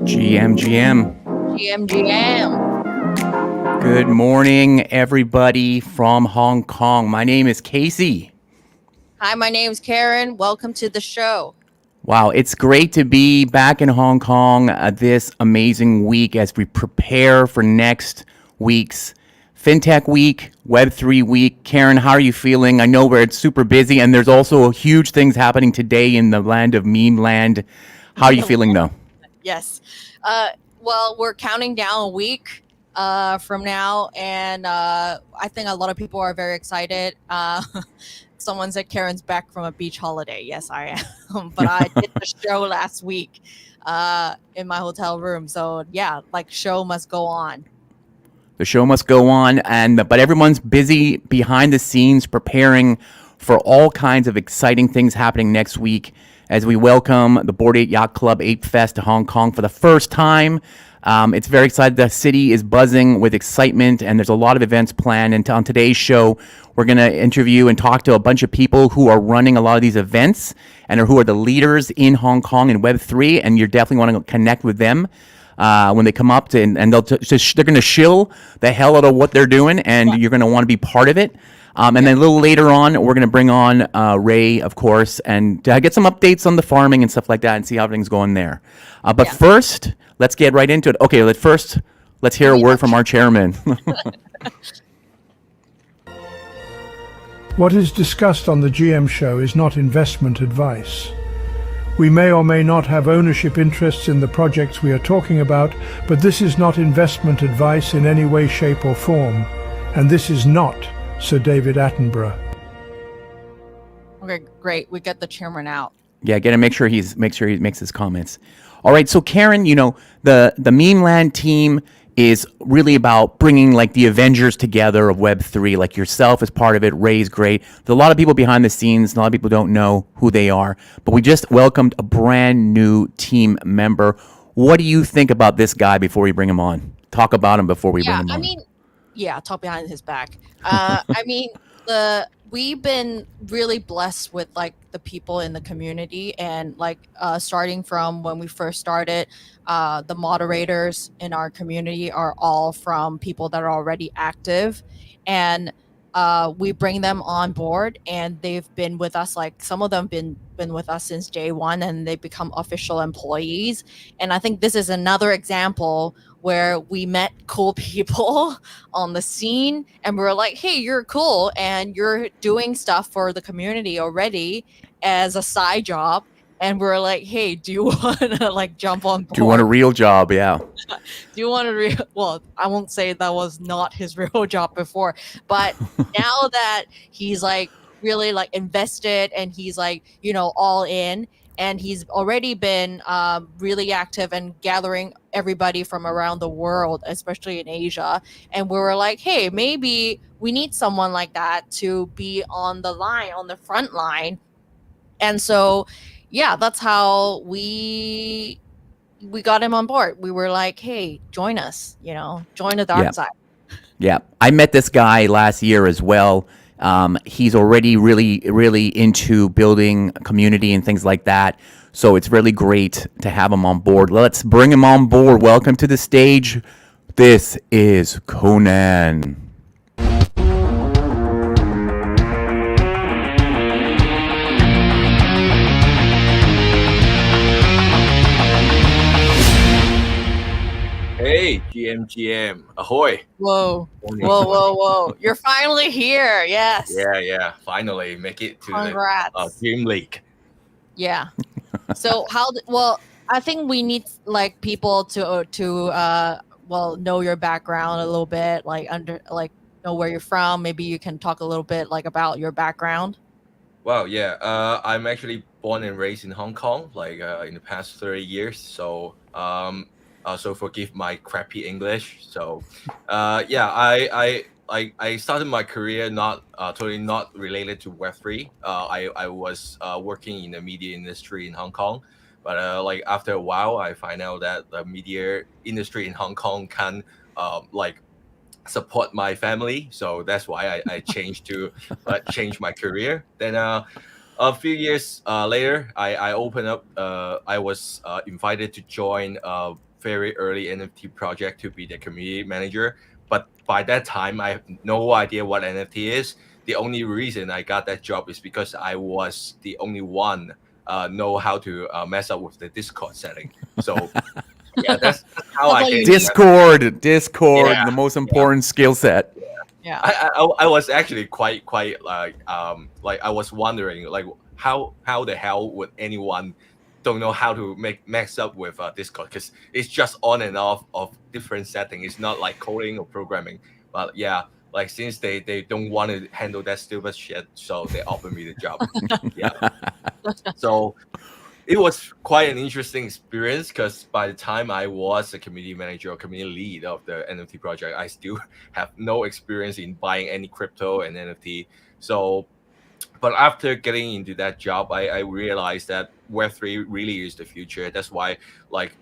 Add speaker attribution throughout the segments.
Speaker 1: GM.
Speaker 2: GM.
Speaker 1: Good morning, everybody from Hong Kong. My name is Casey.
Speaker 2: Hi, my name's Karen. Welcome to the show.
Speaker 1: Wow, it's great to be back in Hong Kong this amazing week as we prepare for next week's FinTech Week, Web3 Week. Karen, how are you feeling? I know it's super busy, and there's also huge things happening today in the land of meme land. How are you feeling, though?
Speaker 2: Yes. Well, we're counting down a week from now, and I think a lot of people are very excited. Someone said Karen's back from a beach holiday. Yes, I am. But I did the show last week in my hotel room. So, yeah, like show must go on.
Speaker 1: The show must go on, but everyone's busy behind the scenes preparing for all kinds of exciting things happening next week as we welcome the Bored Ape Yacht Club Ape Fest to Hong Kong for the first time. It's very exciting. The city is buzzing with excitement, and there's a lot of events planned. And on today's show, we're going to interview and talk to a bunch of people who are running a lot of these events and who are the leaders in Hong Kong in Web3, and you definitely want to connect with them. When they come up and they're going to shill the hell out of what they're doing, and you're going to want to be part of it. And then a little later on, we're going to bring on Ray, of course, and get some updates on the farming and stuff like that and see how everything's going there. But first, let's get right into it. Okay, let's hear a word from our chairman.
Speaker 3: What is discussed on the GM show is not investment advice. We may or may not have ownership interests in the projects we are talking about, but this is not investment advice in any way, shape or form. And this is not Sir David Attenborough.
Speaker 2: Okay, great. We get the chairman out.
Speaker 1: Yeah, make sure he makes his comments. All right, so Karen, the Meme Land team is really about bringing like the Avengers together of Web3, like yourself as part of it. Ray's great. There's a lot of people behind the scenes. A lot of people don't know who they are, but we just welcomed a brand new team member. What do you think about this guy before we bring him on? Talk about him before we bring him on.
Speaker 2: Talk behind his back. We've been really blessed with like the people in the community, and like starting from when we first started, the moderators in our community are all from people that are already active, and we bring them on board, and they've been with us. Like some of them been with us since day one, and they become official employees. And I think this is another example where we met cool people on the scene, and we were like, hey, you're cool and you're doing stuff for the community already as a side job. And we're like, hey, do you want to like jump on board?
Speaker 1: Do you want a real job? Yeah.
Speaker 2: Do you want a well, I won't say that was not his real job before, but now that he's like really like invested and he's like, all in, and he's already been really active and gathering everybody from around the world, especially in Asia. And we were like, hey, maybe we need someone like that to be on the front line. And so, yeah, that's how we got him on board. We were like, hey, join us, join the dark side.
Speaker 1: Yeah. I met this guy last year as well. He's already really, really into building a community and things like that. So it's really great to have him on board. Let's bring him on board. Welcome to the stage. This is Conan.
Speaker 4: Hey, GM, ahoy.
Speaker 2: Whoa. You're finally here. Yes.
Speaker 4: Yeah. Finally make it to
Speaker 2: Congrats.
Speaker 4: the Dream League.
Speaker 2: Yeah. So I think we need like people to know your background a little bit, know where you're from. Maybe you can talk a little bit like about your background.
Speaker 4: Well, yeah. I'm actually born and raised in Hong Kong, in the past 30 years. So so forgive my crappy English. So I started my career totally not related to Web3. I was working in the media industry in Hong Kong, but after a while, I find out that the media industry in Hong Kong can support my family. So that's why I changed to change my career. Then a few years later, I opened up. I was invited to join very early NFT project to be the community manager. But by that time, I have no idea what NFT is. The only reason I got that job is because I was the only one know how to mess up with the Discord setting. So yeah, that's how
Speaker 2: That's
Speaker 4: I
Speaker 2: all you
Speaker 4: get
Speaker 2: need.
Speaker 1: Discord,
Speaker 4: Yeah,
Speaker 1: the most important skill set.
Speaker 2: Yeah.
Speaker 4: I was actually quite like I was wondering like how the hell would anyone don't know how to mix up with Discord, because it's just on and off of different settings. It's not like coding or programming. But yeah, like since they don't want to handle that stupid shit, so they offered me the job. Yeah. So it was quite an interesting experience, because by the time I was a community manager or community lead of the NFT project, I still have no experience in buying any crypto and NFT. So, but after getting into that job, I realized that Web3 really is the future. That's why, like,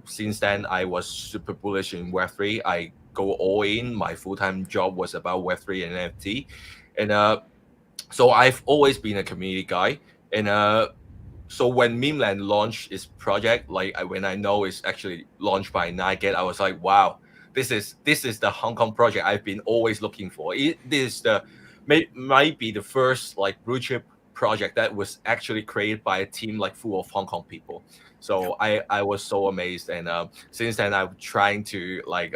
Speaker 4: since then, I was super bullish in Web3. I go all in. My full time job was about Web3 and NFT, and so I've always been a community guy, and so when Memeland launched its project, like when I know it's actually launched by Nightgate, I was like, wow, this is the Hong Kong project I've been always looking for. This is might be the first like blue chip project that was actually created by a team like full of Hong Kong people. So I was so amazed, and since then I'm trying to like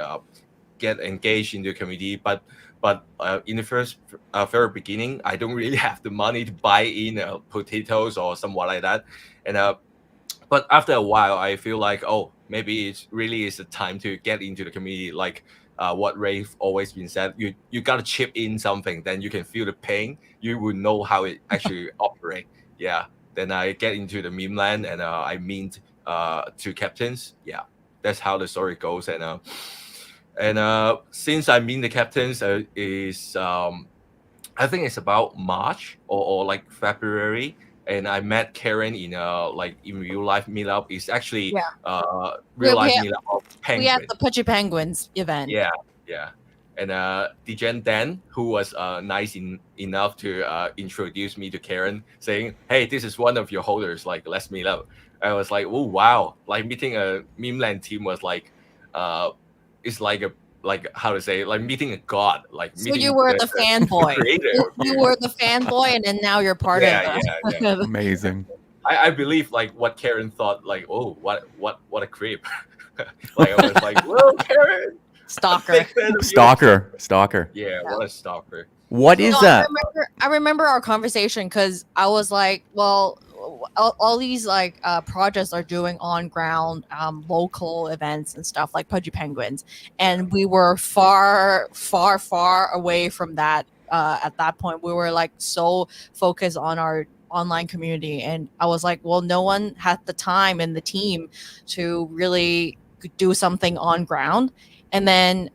Speaker 4: get engaged in the community, but in the very beginning, I don't really have the money to buy in potatoes or somewhat like that, and but after a while, I feel like, oh, maybe it really is the time to get into the community. Like what Rafe always been said, you gotta chip in something, then you can feel the pain. You will know how it actually operate. Yeah. Then I get into the meme land, and I meet two captains. Yeah, that's how the story goes. And since I meet the captains is I think it's about March or like February, and I met Karen in like in real life meetup. It's actually
Speaker 2: Yeah.
Speaker 4: real life
Speaker 2: we,
Speaker 4: meetup of
Speaker 2: we had
Speaker 4: Penguin.
Speaker 2: the Pudgy Penguins event.
Speaker 4: Yeah, yeah. And Dijen Dan, who was nice enough to introduce me to Karen, saying, "Hey, this is one of your holders. Like, let's meet up." I was like, "Oh wow!" Like meeting a Memeland team was like, it's like how to say, like meeting a god. Like
Speaker 2: So
Speaker 4: meeting
Speaker 2: you were the fanboy.
Speaker 4: creator.
Speaker 2: You were the fanboy, and then now you're part
Speaker 4: Yeah,
Speaker 2: of
Speaker 4: yeah, yeah.
Speaker 1: Amazing.
Speaker 4: I believe like what Karen thought, like, oh, what a creep. Like I was like, whoa, Karen,
Speaker 2: stalker.
Speaker 4: big fan of yours.
Speaker 1: Stalker.
Speaker 4: Yeah, what a stalker.
Speaker 1: What is
Speaker 2: No,
Speaker 1: that?
Speaker 2: I remember our conversation because I was like, well, all these like projects are doing on ground local events and stuff like Pudgy Penguins, and we were far away from that at that point. We were like so focused on our online community, and I was like, well, no one had the time in the team to really do something on ground. And then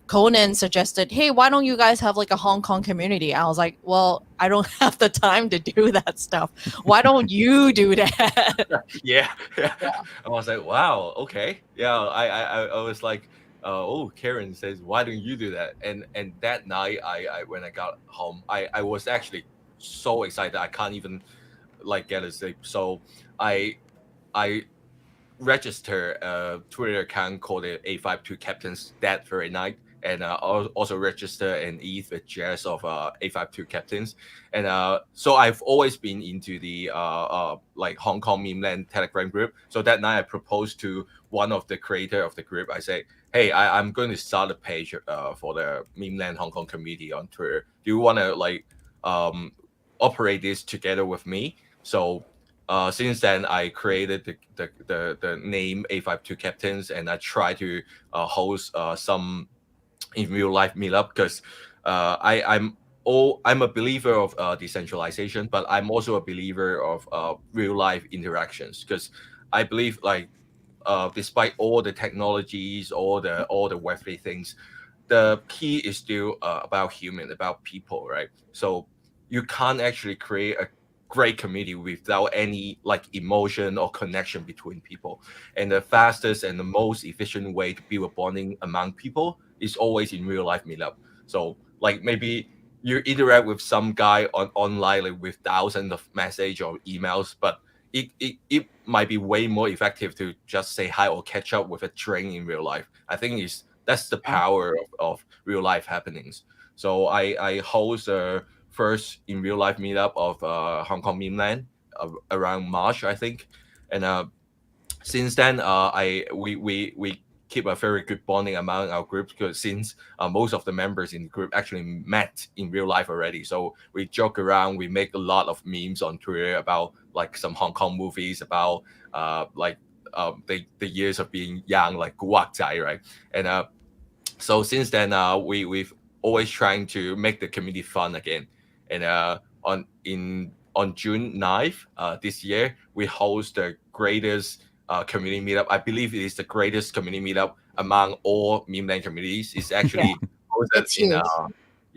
Speaker 2: Conan suggested, hey, why don't you guys have like a Hong Kong community? I was like, well, I don't have the time to do that stuff. Why don't you do that?
Speaker 4: Yeah. I was like, wow, okay. Yeah, I was like, oh, Karen says, why don't you do that? And that night, I when I got home, I was actually so excited I can't even like get a sleep. So I register a Twitter account called the A52 Captains that very night, and also register an ETH with Jazz of A52 Captains. And so I've always been into the like Hong Kong Memeland Telegram group. So that night I proposed to one of the creator of the group. I say, hey, I'm going to start a page for the Memeland Hong Kong community on Twitter. Do you want to like operate this together with me? So since then, I created the name A52 Captains, and I try to host some in real life meetup, because I'm a believer of decentralization, but I'm also a believer of real life interactions, because I believe like despite all the technologies, all the Web3 things, the key is still about human, about people, right? So you can't actually create a great community without any like emotion or connection between people. And the fastest and the most efficient way to build a bonding among people is always in real life meetup. So like maybe you interact with some guy online like, with thousands of message or emails, but it might be way more effective to just say hi or catch up with a drink in real life. I think that's the power of real life happenings. So I host a first in real life meetup of Hong Kong Meme Land around March, I think, and since then, we keep a very good bonding among our groups, because since most of the members in the group actually met in real life already, so we joke around, we make a lot of memes on Twitter about like some Hong Kong movies, about the years of being young, like Guwak Zai, right? And so since then, we've always trying to make the community fun again, and on June 9th this year, we host the greatest community meetup. I believe it is the greatest community meetup among all meme land communities. It's actually hosted
Speaker 2: It's
Speaker 4: in
Speaker 2: huge.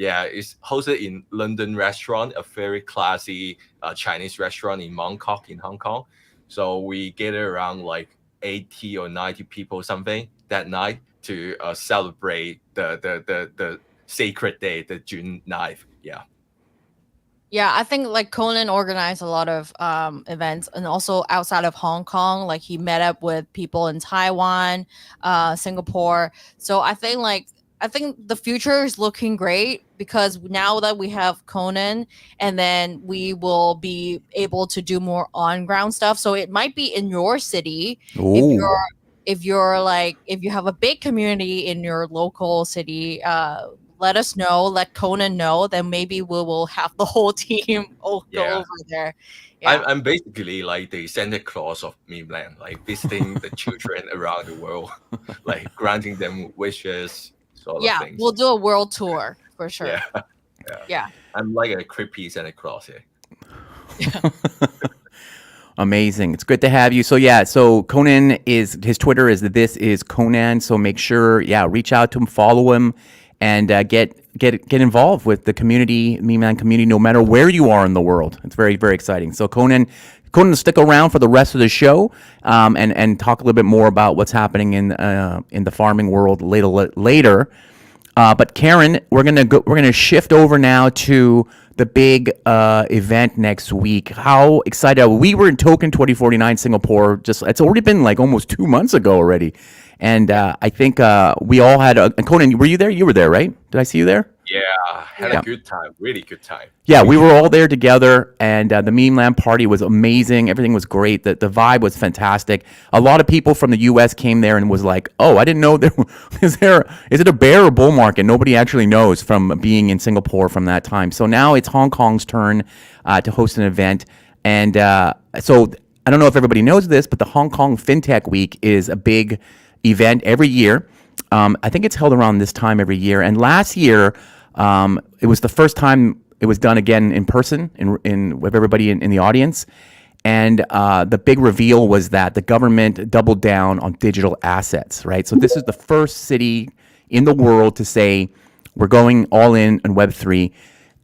Speaker 4: it's hosted in London restaurant, a very classy Chinese restaurant in Mong Kok in Hong Kong. So we gather around like 80 or 90 people something that night to celebrate the sacred day, the June 9th. Yeah.
Speaker 2: Yeah, I think like Conan organized a lot of events, and also outside of Hong Kong, like he met up with people in Taiwan, Singapore. So I think the future is looking great, because now that we have Conan, and then we will be able to do more on ground stuff. So it might be in your city, if
Speaker 1: Ooh.
Speaker 2: if you have a big community in your local city, let us know, let Conan know, then maybe we will have the whole team go over there. Yeah.
Speaker 4: I'm basically like the Santa Claus of meme land, like visiting the children around the world, like granting them wishes, sort of things.
Speaker 2: We'll do a world tour for sure. Yeah.
Speaker 4: I'm like a creepy Santa Claus here.
Speaker 1: Amazing. It's good to have you. So yeah, so Conan his Twitter is this is Conan. So make sure, reach out to him, follow him, and get involved with the community, meme land community, no matter where you are in the world. It's very, very exciting. So Conan, stick around for the rest of the show, and talk a little bit more about what's happening in the farming world later. But Karen, we're gonna shift over now to the big event next week. How excited are we? We were in Token 2049 Singapore. It's already been like almost 2 months ago already, and I think we all had. And Conan, were you there? You were there, right? Did I see you there?
Speaker 4: Yeah, had a good time, really good time.
Speaker 1: Yeah, we were all there together, and the Meme Land party was amazing. Everything was great. The vibe was fantastic. A lot of people from the U.S. came there and was like, "Oh, I didn't know there is it a bear or bull market?" Nobody actually knows from being in Singapore from that time. So now it's Hong Kong's turn to host an event, and so I don't know if everybody knows this, but the Hong Kong FinTech Week is a big event every year. I think it's held around this time every year, and last year. It was the first time it was done again in person, in with everybody in the audience, and the big reveal was that the government doubled down on digital assets. Right, so this is the first city in the world to say we're going all in on Web3,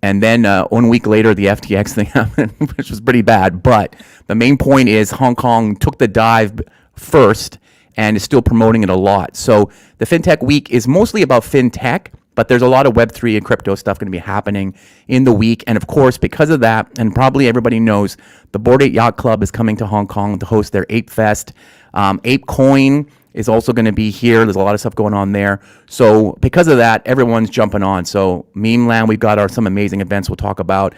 Speaker 1: and then 1 week later the FTX thing happened, which was pretty bad. But the main point is Hong Kong took the dive first and is still promoting it a lot. So the FinTech Week is mostly about fintech. But there's a lot of Web3 and crypto stuff going to be happening in the week. And of course, because of that, and probably everybody knows, the Bored Ape Yacht Club is coming to Hong Kong to host their Ape Fest. ApeCoin is also going to be here. There's a lot of stuff going on there. So because of that, everyone's jumping on. So Meme Land, we've got some amazing events we'll talk about.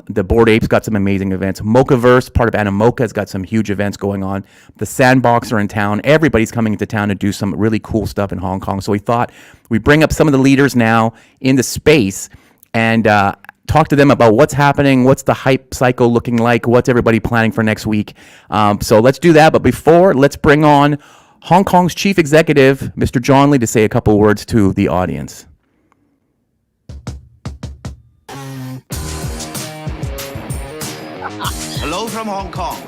Speaker 1: The Bored Apes got some amazing events. Mochaverse, part of Animoca, has got some huge events going on. The Sandbox are in town. Everybody's coming into town to do some really cool stuff in Hong Kong. So we thought we'd bring up some of the leaders now in the space and talk to them about what's happening, what's the hype cycle looking like, what's everybody planning for next week. So let's do that. But before, let's bring on Hong Kong's chief executive, Mr. John Lee, to say a couple words to the audience.
Speaker 5: Hello from Hong Kong,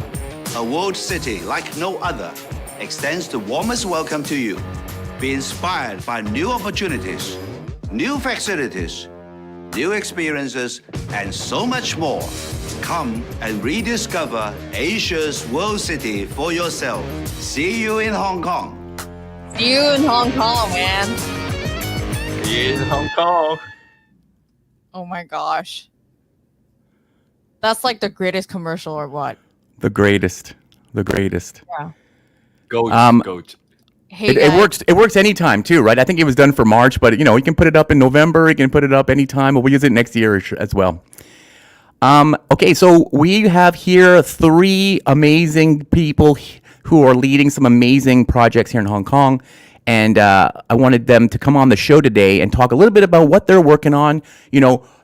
Speaker 5: a world city like no other, extends the warmest welcome to you. Be inspired by new opportunities, new facilities, new experiences, and so much more. Come and rediscover Asia's world city for yourself. See you in Hong Kong.
Speaker 2: See you in Hong Kong, man.
Speaker 4: In Hong Kong.
Speaker 2: Oh my gosh. That's like the greatest commercial or what?
Speaker 1: The greatest. The greatest.
Speaker 2: Yeah.
Speaker 4: Goat.
Speaker 2: Hey
Speaker 1: It
Speaker 2: guys.
Speaker 1: works. It works anytime too, right? I think it was done for March, but you can put it up in November. You can put it up anytime, but we'll use it next year as well. Okay, so we have here three amazing people who are leading some amazing projects here in Hong Kong. And I wanted them to come on the show today and talk a little bit about what they're working on,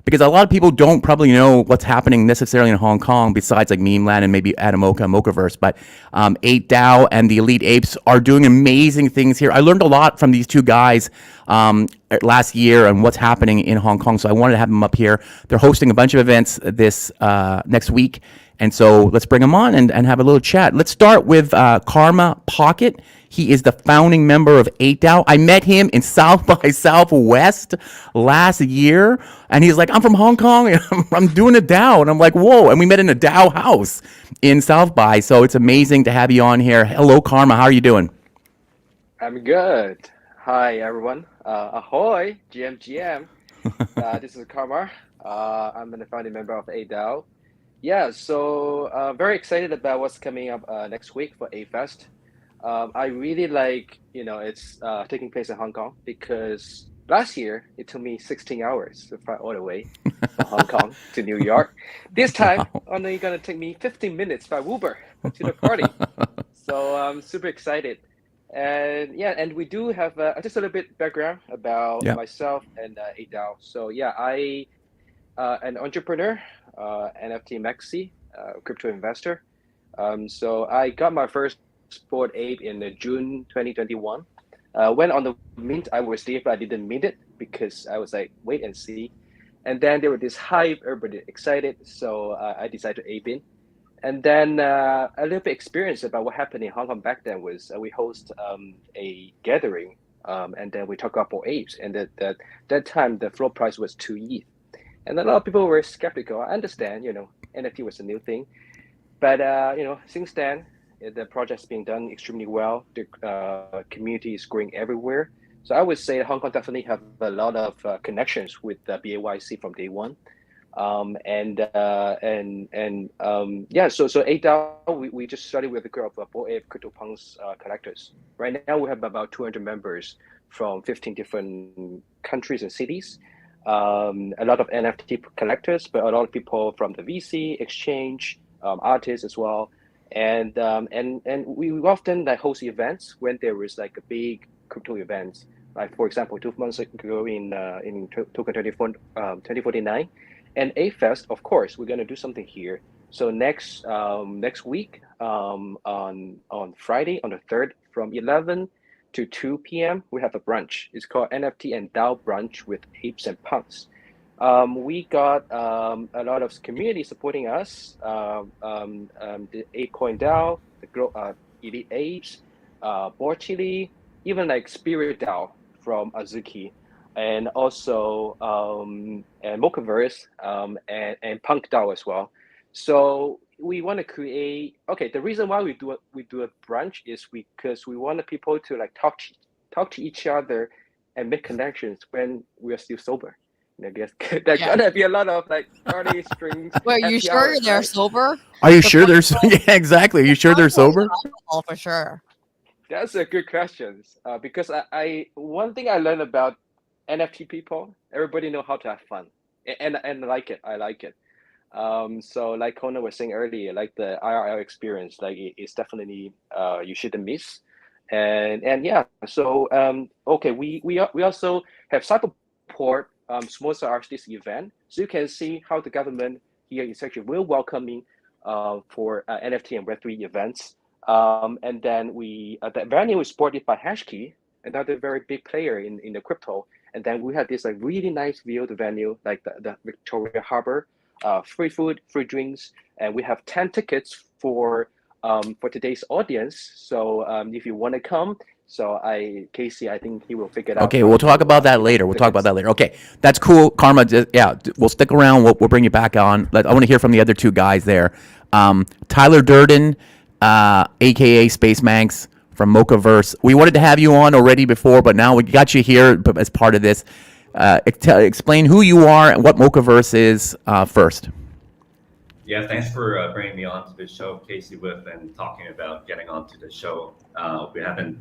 Speaker 1: because a lot of people don't probably know what's happening necessarily in Hong Kong besides like Meme Land and maybe Adamoka, Mochaverse. But 8DAO and the Elite Apes are doing amazing things here. I learned a lot from these two guys last year and what's happening in Hong Kong. So I wanted to have them up here. They're hosting a bunch of events this next week. And so let's bring them on and have a little chat. Let's start with Karma Pocket. He is the founding member of 8DAO. I met him in South by Southwest last year, and he's like, I'm from Hong Kong, and I'm doing a DAO. And I'm like, whoa. And we met in a DAO house in South by. So it's amazing to have you on here. Hello, Karma. How are you doing?
Speaker 6: I'm good. Hi, everyone. Ahoy, GM. This is Karma. I'm the founding member of 8DAO. Yeah, so very excited about what's coming up next week for A-Fest. I really like, it's taking place in Hong Kong because last year it took me 16 hours to fly all the way from Hong Kong to New York. This time, only going to take me 15 minutes by Uber to the party. So I'm super excited. And yeah, and we do have just a little bit background about myself and 8DAO. So yeah, I an entrepreneur, NFT maxi, crypto investor. So I got my first Bored Ape in June 2021. Went on the mint. I was there, but I didn't mint it because I was like, wait and see. And then there was this hype, everybody excited. So I decided to ape in. And then a little bit experience about what happened in Hong Kong back then was we host a gathering, and then we talk about apes. And that time the floor price was 2 ETH. And a lot of people were skeptical. I understand, NFT was a new thing. But, since then, the project's being done extremely well. The community is growing everywhere. So I would say Hong Kong definitely have a lot of connections with the BAYC from day one. So 8DAO, we just started with a group of Bored Ape CryptoPunks collectors. Right now we have about 200 members from 15 different countries and cities. A lot of NFT collectors, but a lot of people from the VC, exchange, artists as well. And we often host events when there is like a big crypto event. Like for example, 2 months ago in Token 2049, and A-Fest, of course, we're gonna do something here. So next week on Friday on the 3rd from 11 to 2 p.m. we have a brunch. It's called NFT and DAO brunch with apes and punks. We got a lot of community supporting us. The ApeCoin DAO, the Elite Apes, Bored Chili, even like Spirit DAO from Azuki, and also and Mochaverse and Punk DAO as well. So we want to create. Okay, the reason why we do a brunch is because we want the people to like talk to each other and make connections when we are still sober. I guess there's gonna be a lot of like party strings.
Speaker 2: Wait, you sure
Speaker 6: hours,
Speaker 2: they're
Speaker 6: right?
Speaker 2: sober?
Speaker 1: Are you sure they're yeah, exactly. Are you sure they're sober?
Speaker 2: Alcohol for sure.
Speaker 6: That's a good question. Because I one thing I learned about NFT people, everybody know how to have fun, and I like it. I like it. So like Kona was saying earlier, like the IRL experience, like it's definitely you shouldn't miss. And yeah, so okay, we also have Cyberport sponsor this event, so you can see how the government here is actually will welcoming for NFT and Web3 events. And then the venue is supported by Hashkey, another very big player in the crypto. And then we have this like really nice view of the venue, like the Victoria Harbor, free food, free drinks, and we have 10 tickets for today's audience. So if you want to come, so Casey, I think he will figure it out.
Speaker 1: Okay, we'll talk about that later. We'll talk about that later. Okay, that's cool, Karma. Yeah, we'll stick around. We'll bring you back on. I want to hear from the other two guys there. Tyler Durden, aka Space Manx from Mochaverse. We wanted to have you on already before, but now we got you here as part of this. Explain who you are and what Mochaverse is first.
Speaker 7: Yeah, thanks for bringing me on to the show, Casey, with and talking about getting onto the show. We haven't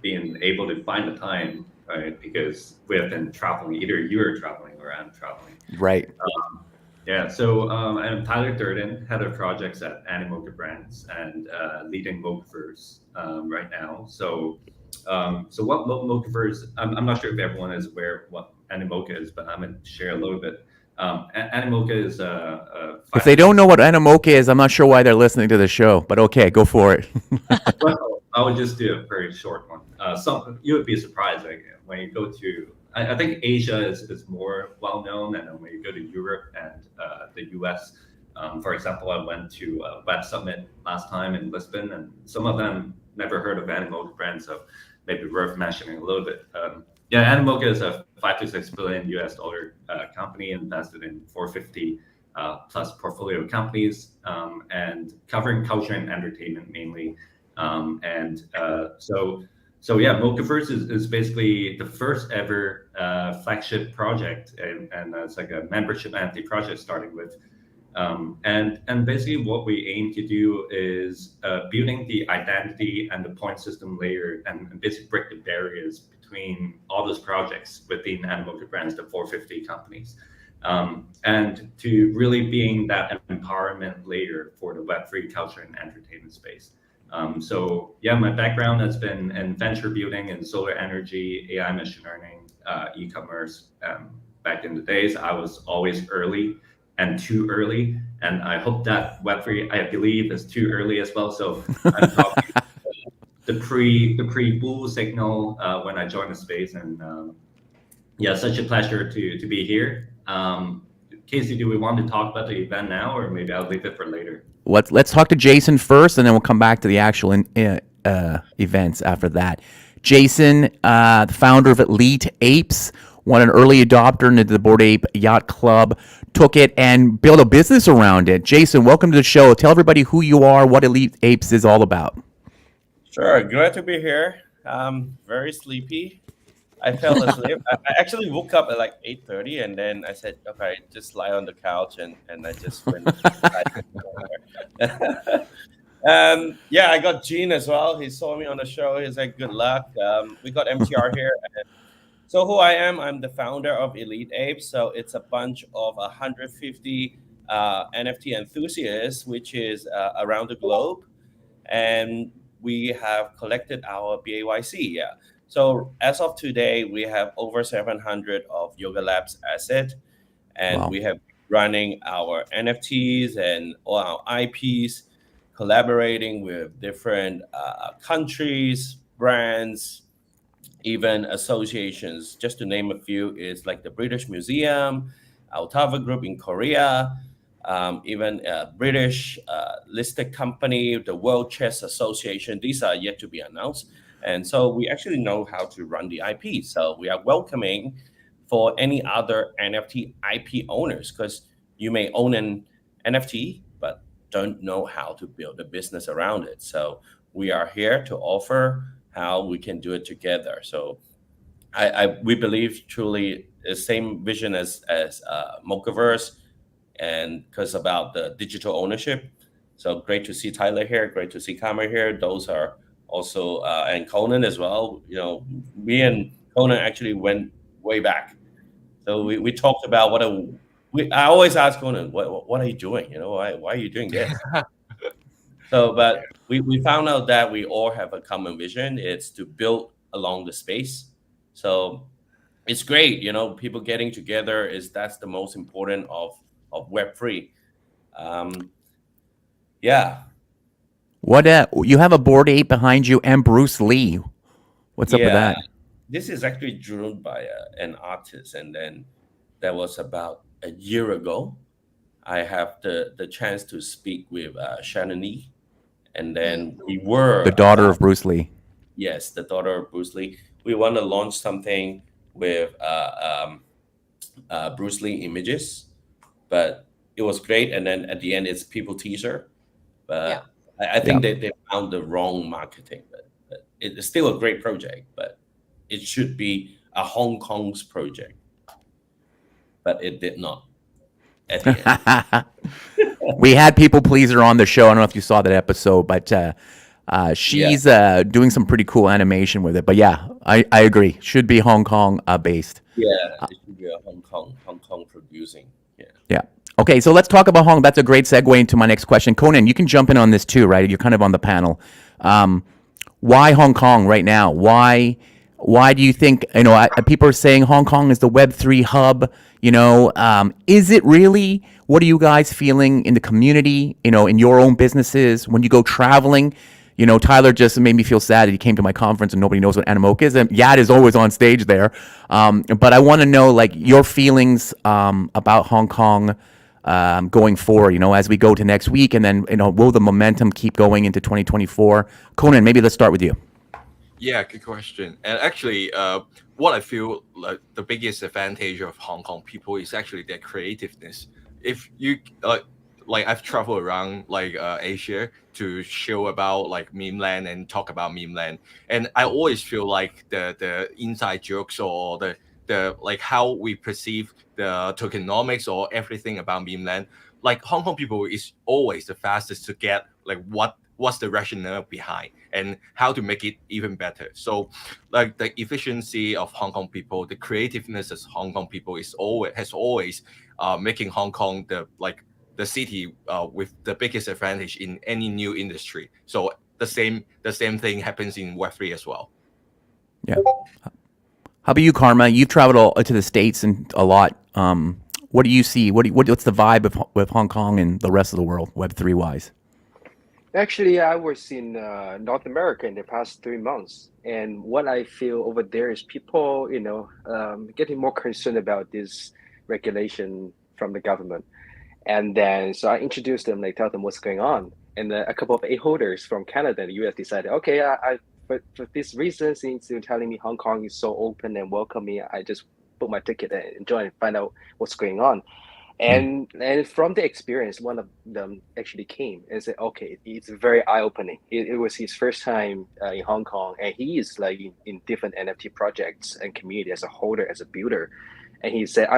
Speaker 7: been able to find the time, right? Because we have been traveling. Either you're traveling or I'm traveling.
Speaker 1: Right.
Speaker 7: Yeah, so I'm Tyler Durden, head of projects at Animoca Brands and leading Mocaverse right now. So what Mocaverse? I'm not sure if everyone is aware of what Animoca is, but I'm going to share a little bit. Animoca is a
Speaker 1: If they don't know what Animoca is, I'm not sure why they're listening to the show. But okay, go for it.
Speaker 7: Well, I would just do a very short one. Some you would be surprised when you go to. I think Asia is more well known, and then when you go to Europe and the US, for example, I went to Web Summit last time in Lisbon, and some of them never heard of Animoca brand, so maybe worth mentioning a little bit. Yeah, Animoca is a 5 to 6 billion US dollar company invested in 450 plus portfolio companies, and covering culture and entertainment mainly. So yeah, Mocaverse is basically the first ever flagship project, and it's like a membership NFT project starting with. And basically what we aim to do is building the identity and the point system layer and basically break the barriers between all those projects within Animoca Brands, the 450 companies. And to really being that empowerment layer for the Web3 culture and entertainment space. So yeah, my background has been in venture building and solar energy, AI, machine learning, e-commerce. Back in the days, I was always early and too early, and I hope that Web3, I believe, is too early as well. So I'm talking the pre bull signal when I joined the space, and yeah, such a pleasure to be here. Casey, do we want to talk about the event now, or maybe I'll leave it for later?
Speaker 1: Let's talk to Jason first, and then we'll come back to the actual events after that. Jason, the founder of Elite Apes, won an early adopter into the Bored Ape Yacht Club, took it and built a business around it. Jason, welcome to the show. Tell everybody who you are, what Elite Apes is all about.
Speaker 8: Sure, glad to be here. Very sleepy. I fell asleep. I actually woke up at like 8:30, and then I said, okay, just lie on the couch, and I just went. Yeah, I got Gene as well. He saw me on the show. He's like, good luck. We got MTR here. So who I am, I'm the founder of Elite Apes. So it's a bunch of 150 NFT enthusiasts, which is around the globe. And we have collected our BAYC. Yeah. So as of today, we have over 700 of Yoga Labs asset, and
Speaker 1: Wow.
Speaker 8: we have running our NFTs and all our IPs, collaborating with different countries, brands, even associations. Just to name a few, is like the British Museum, Altava Group in Korea, even a British listed company, the World Chess Association. These are yet to be announced. And so we actually know how to run the IP. So we are welcoming for any other NFT IP owners, because you may own an NFT, but don't know how to build a business around it. So we are here to offer how we can do it together. So we believe truly the same vision as Mocaverse, and because about the digital ownership. So great to see Tyler here, great to see Kamer here. Those are also and Conan as well. You know, me and Conan actually went way back. So we talked about I always ask Conan, what are you doing? You know, why are you doing this? So, but we found out that we all have a common vision. It's to build along the space. So it's great, you know, people getting together that's the most important of Web3. Yeah.
Speaker 1: What you have a Bored Ape behind you and Bruce Lee. What's up with that?
Speaker 8: This is actually drawn by an artist, and then that was about a year ago. I have the chance to speak with Shannon Lee, and then we were
Speaker 1: The daughter of Bruce Lee.
Speaker 8: Yes, the daughter of Bruce Lee. We want to launch something with Bruce Lee images, but it was great. And then at the end, it's people teaser. But
Speaker 2: Yeah.
Speaker 8: I think they found the wrong marketing. But it's still a great project, but it should be a Hong Kong's project. But it did not. At the end.
Speaker 1: we had People Pleaser on the show. I don't know if you saw that episode, but she's doing some pretty cool animation with it. But yeah, I agree. Should be Hong Kong based.
Speaker 8: Yeah, it should be a Hong Kong producing. Yeah.
Speaker 1: Yeah. Okay, so let's talk about Hong. That's a great segue into my next question. Conan, you can jump in on this too, right? You're kind of on the panel. Why Hong Kong right now? Why do you think, people are saying Hong Kong is the Web3 hub? Is it really? What are you guys feeling in the community, in your own businesses when you go traveling? Tyler just made me feel sad that he came to my conference and nobody knows what Animoca is. And Yad is always on stage there. But I want to know, like, your feelings about Hong Kong going forward, as we go to next week. And then, will the momentum keep going into 2024? Conan, maybe let's start with you.
Speaker 4: Yeah, good question. And actually, what I feel like the biggest advantage of Hong Kong people is actually their creativeness. If you like I've traveled around Asia to show about like meme land and talk about meme land, and I always feel like the inside jokes or the like how we perceive the tokenomics or everything about meme land, like Hong Kong people is always the fastest to get like what's the rationale behind and how to make it even better. So like the efficiency of Hong Kong people, the creativeness of Hong Kong people has always making Hong Kong the city with the biggest advantage in any new industry. So the same thing happens in Web3 as well.
Speaker 1: Yeah. How about you, Karma? You've traveled to the States and a lot. What do you see? What's the vibe with Hong Kong and the rest of the world, Web3 wise?
Speaker 6: Actually, I was in North America in the past 3 months, and what I feel over there is people, getting more concerned about this regulation from the government. And then, so I introduced them, tell them what's going on. And a couple of A-holders from Canada and the US decided, okay, for this reason, since you're telling me Hong Kong is so open and welcoming, I just book my ticket and enjoy and find out what's going on. And from the experience, one of them actually came and said, okay, it's very eye-opening. It was his first time in Hong Kong, and he is like in different NFT projects and community as a holder, as a builder. And he said,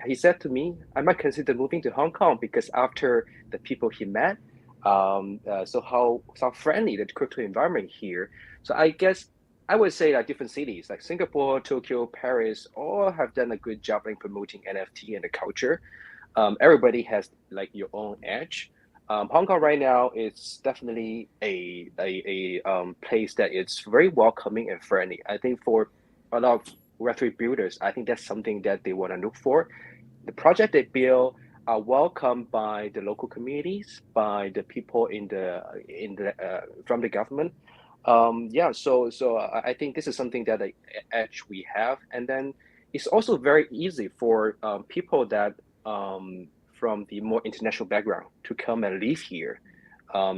Speaker 6: he said to me, I might consider moving to Hong Kong because after the people he met, so how friendly the crypto environment here. So I guess I would say like different cities like Singapore, Tokyo, Paris, all have done a good job in promoting NFT and the culture. Everybody has like your own edge. Hong Kong right now is definitely a place that is very welcoming and friendly. I think for a lot of Web3 builders, I think that's something that they want to look for. The project they build are welcomed by the local communities, by the people from the government. So I think this is something that the edge we have, and then it's also very easy for people that from the more international background to come and live here.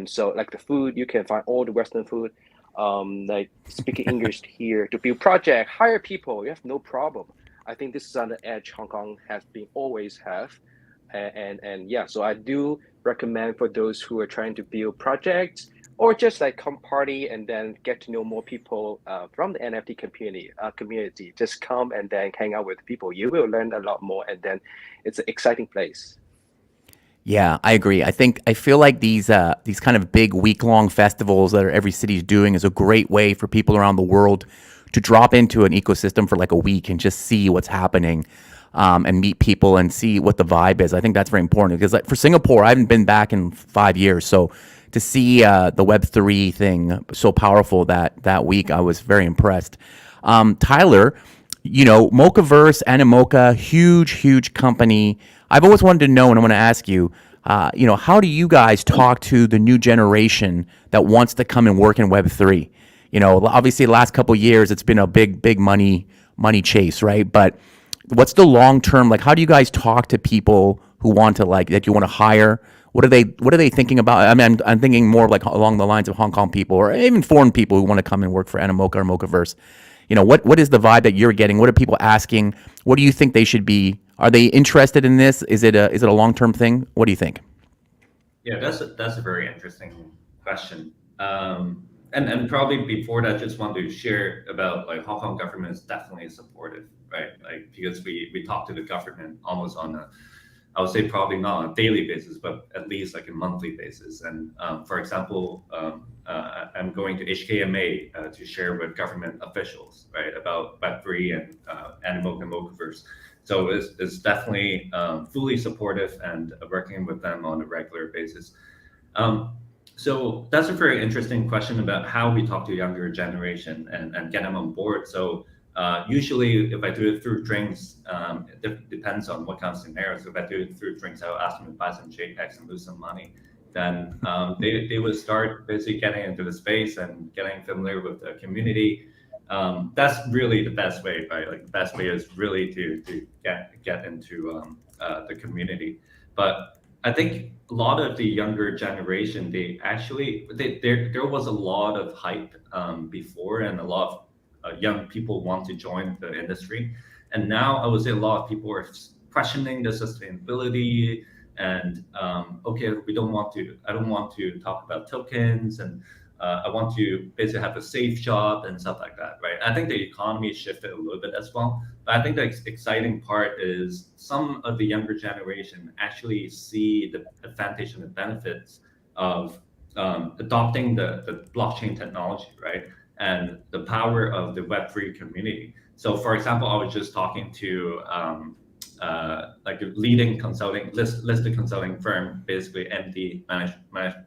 Speaker 6: So like the food, you can find all the Western food, like speaking English here to build project, hire people, you have no problem. I think this is on the edge Hong Kong has been always have. And yeah, so I do recommend for those who are trying to build projects or just like come party and then get to know more people from the NFT community. Just come and then hang out with people. You will learn a lot more, and then it's an exciting place.
Speaker 1: Yeah, I agree. I feel like these kind of big week-long festivals that every city is doing is a great way for people around the world to drop into an ecosystem for like a week and just see what's happening, and meet people and see what the vibe is. I think that's very important because like for Singapore, I haven't been back in 5 years, so to see the Web3 thing so powerful that week, I was very impressed. Tyler, Mochaverse, Animoca, huge company. I've always wanted to know, and I want to ask you, how do you guys talk to the new generation that wants to come and work in Web3? Obviously the last couple of years, it's been a big money chase, right? But what's the long term? Like, how do you guys talk to people who want to that you want to hire? What are they thinking about? I mean, I'm thinking more like along the lines of Hong Kong people or even foreign people who want to come and work for Animoca or Mochaverse. What is the vibe that you're getting? What are people asking? What do you think they should be? Are they interested in this? Is it a long-term thing? What do you think?
Speaker 7: Yeah, that's a very interesting question. And probably before that, just want to share about like Hong Kong government is definitely supportive, right? Like because we talk to the government almost on I would say probably not on a daily basis, but at least like a monthly basis. And for example, I'm going to HKMA to share with government officials, right, about Web3 and Animoca and Mocaverse. So it's definitely fully supportive and working with them on a regular basis. So that's a very interesting question about how we talk to younger generation and get them on board. So usually if I do it through drinks, it depends on what kind of scenario. So if I do it through drinks, I'll ask them to buy some JPEGs and lose some money. Then they would start basically getting into the space and getting familiar with the community. That's really the best way, right? Like the best way is really to get into the community. But I think a lot of the younger generation, there was a lot of hype before, and a lot of young people want to join the industry. And now I would say a lot of people are questioning the sustainability and okay, I don't want to talk about tokens, and I want to basically have a safe job and stuff like that, right? I think the economy shifted a little bit as well. But I think the exciting part is some of the younger generation actually see the advantage and the benefits of adopting the blockchain technology, right? And the power of the Web3 community. So for example, I was just talking to like a leading listed consulting firm, basically MD,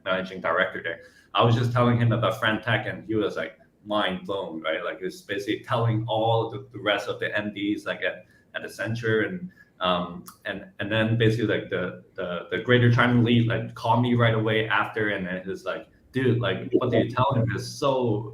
Speaker 7: managing director there. I was just telling him about Frantech, and he was like mind blown, right? Like it's basically telling all the rest of the MDs like at Accenture and then basically like the Greater China lead like called me right away after, and then it's like, dude, like what you tell him is so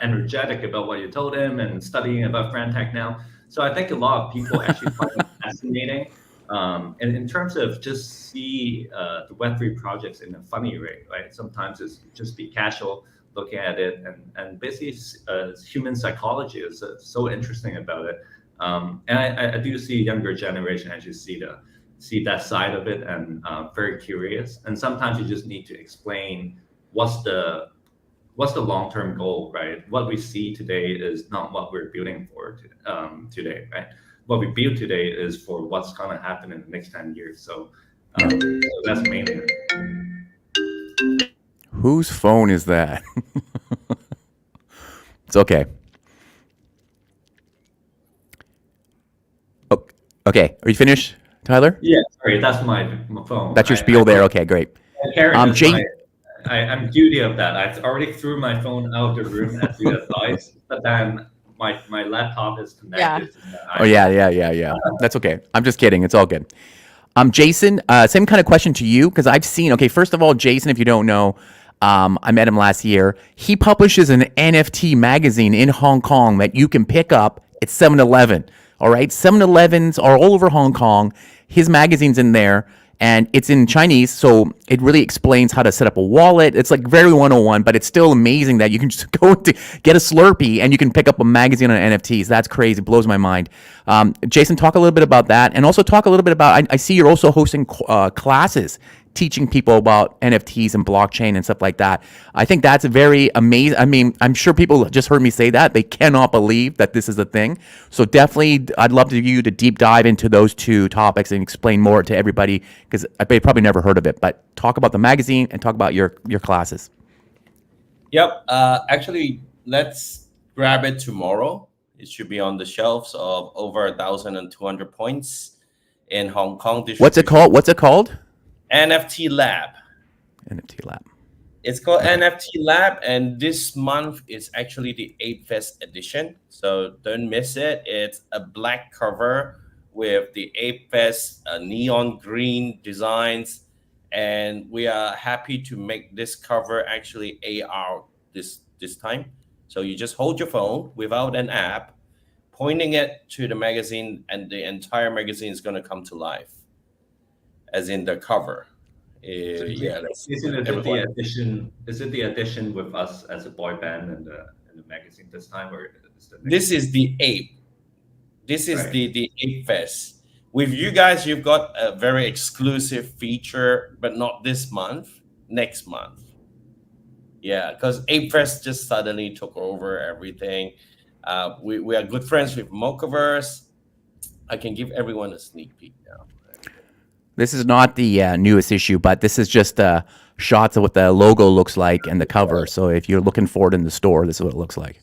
Speaker 7: energetic about what you told him and studying about Frantech now. So I think a lot of people actually find it fascinating. And in terms of just see the Web3 projects in a funny way, right? Sometimes it's just be casual looking at it, and basically human psychology is so interesting about it. And I do see younger generation actually see that side of it and very curious. And sometimes you just need to explain what's the long-term goal, right? What we see today is not what we're building for today, right? What we build today is for what's going to happen in the next 10 years. So that's mainly it.
Speaker 1: Whose phone is that? It's okay. Okay, are you finished, Tyler?
Speaker 7: Yeah, sorry, that's my phone.
Speaker 1: That's your spiel there. Okay, great.
Speaker 7: I'm guilty of that. I already threw my phone out of the room as you advised, but then my laptop is connected.
Speaker 1: Yeah. That's okay. I'm just kidding. It's all good. Jason, same kind of question to you, because I've seen, okay, first of all, Jason, if you don't know, I met him last year. He publishes an NFT magazine in Hong Kong that you can pick up at 7-Eleven. All right, 7-Elevens are all over Hong Kong. His magazine's in there, and it's in Chinese, so it really explains how to set up a wallet. It's like very 101, but it's still amazing that you can just go to get a Slurpee and you can pick up a magazine on NFTs. That's crazy. It blows my mind. Jason, talk a little bit about that, and also talk a little bit about, I see you're also hosting classes teaching people about NFTs and blockchain and stuff like that. I think that's very amazing. I mean, I'm sure people just heard me say that. They cannot believe that this is a thing. So definitely, I'd love you to deep dive into those two topics and explain more to everybody, because they probably never heard of it. But talk about the magazine and talk about your classes.
Speaker 8: Yep. Actually, let's grab it tomorrow. It should be on the shelves of over 1,200 points in Hong Kong.
Speaker 1: What's it called?
Speaker 8: NFT Lab.
Speaker 1: NFT Lab.
Speaker 8: It's called NFT Lab, and this month is actually the Ape Fest edition. So don't miss it. It's a black cover with the Ape Fest neon green designs, and we are happy to make this cover actually AR this time. So you just hold your phone without an app, pointing it to the magazine, and the entire magazine is going to come to life, as in the cover.
Speaker 7: Is it the edition with us as a boy band in the magazine this time, or is
Speaker 8: this is the Ape? This is right. the Ape Fest. With you guys, you've got a very exclusive feature, but not this month, next month. Yeah, because Ape Fest just suddenly took over everything. We are good friends with Mocaverse. I can give everyone a sneak peek now.
Speaker 1: This is not the newest issue, but this is just shots of what the logo looks like and the cover. So if you're looking for it in the store, this is what it looks like.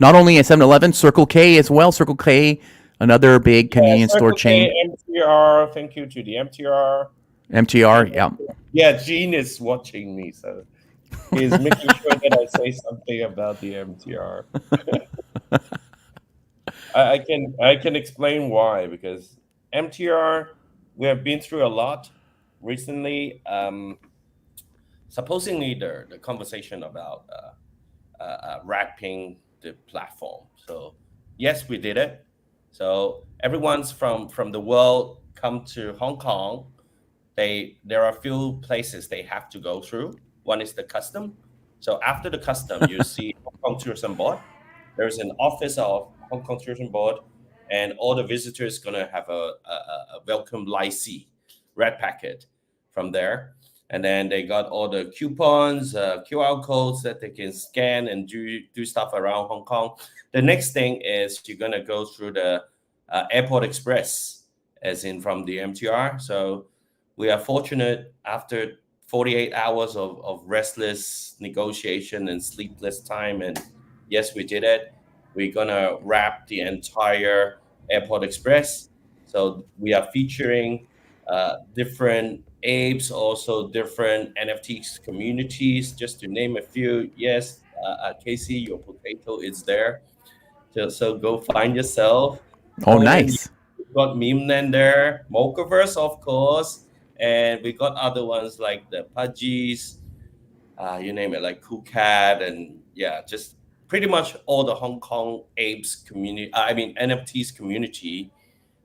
Speaker 1: Not only at 7-Eleven, Circle K as well. Circle K, another big convenience store chain.
Speaker 8: MTR, thank you to the MTR.
Speaker 1: MTR, yeah.
Speaker 8: Yeah, Gene is watching me, so he's making sure that I say something about the MTR. I can explain why, because MTR, we have been through a lot recently. Supposedly the conversation about wrapping the platform. So yes, we did it. So everyone's from the world come to Hong Kong. There are a few places they have to go through. One is the custom. So after the custom, you see Hong Kong Tourism Board. There's an office of Hong Kong Tourism Board, and all the visitors gonna have a welcome licee, red packet from there. And then they got all the coupons, QR codes that they can scan and do stuff around Hong Kong. The next thing is you're gonna go through the Airport Express, as in from the MTR. So we are fortunate after 48 hours of restless negotiation and sleepless time, and yes, we did it. We're gonna wrap the entire Airport Express. So we are featuring different apes, also different NFTs communities, just to name a few. Yes, Casey, your potato is there. So go find yourself.
Speaker 1: Oh, nice.
Speaker 8: We've got Meme there, Mochaverse, of course, and we got other ones like the Pudgies, you name it, like Cool Cat, and yeah, just pretty much all the Hong Kong apes community. NFTs community.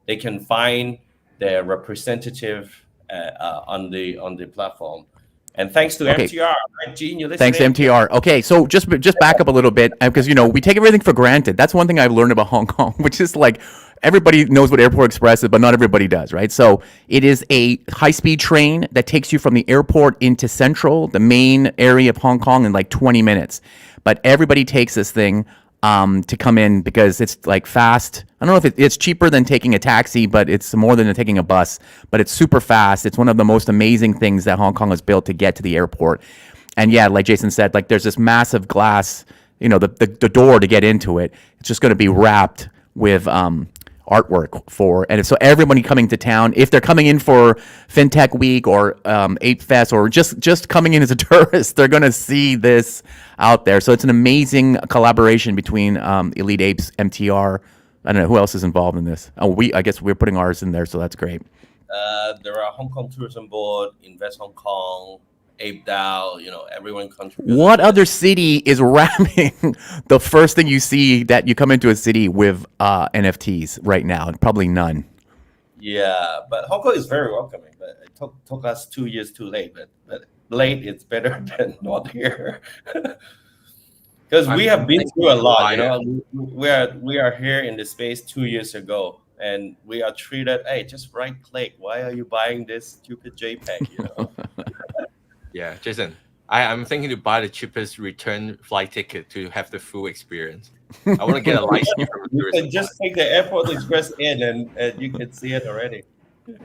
Speaker 8: They can find their representative on the platform. And thanks to
Speaker 1: Okay.
Speaker 8: MTR, right, Gene? You
Speaker 1: Thanks,
Speaker 8: listening?
Speaker 1: MTR. Okay, so just back up a little bit, because we take everything for granted. That's one thing I've learned about Hong Kong, which is like everybody knows what Airport Express is, but not everybody does, right? So it is a high-speed train that takes you from the airport into Central, the main area of Hong Kong, in like 20 minutes. But everybody takes this thing to come in because it's like fast. I don't know if it's cheaper than taking a taxi, but it's more than taking a bus. But it's super fast. It's one of the most amazing things that Hong Kong has built to get to the airport. And yeah, like Jason said, like there's this massive glass, the door to get into it. It's just going to be wrapped with artwork and so everybody coming to town, if they're coming in for FinTech Week or Ape Fest or just coming in as a tourist, they're going to see this out there. So it's an amazing collaboration between Elite Apes, MTR. I don't know who else is involved in this. I guess we're putting ours in there, so that's great.
Speaker 8: There are Hong Kong Tourism Board, Invest Hong Kong, Ape DAO, everyone contributes.
Speaker 1: What other city is wrapping the first thing you see that you come into a city with NFTs right now? Probably none.
Speaker 8: Yeah, but Hong Kong is very welcoming. But it took us 2 years too late. But late, it's better than not here. Because we have been through a lot. We are here in the space 2 years ago, and we are treated. Hey, just right click. Why are you buying this stupid JPEG?
Speaker 4: Yeah, Jason, I'm thinking to buy the cheapest return flight ticket to have the full experience. I want to get a license from the
Speaker 8: You
Speaker 4: tourism
Speaker 8: can just take the Airport Express in, and you can see it already.
Speaker 4: Yeah.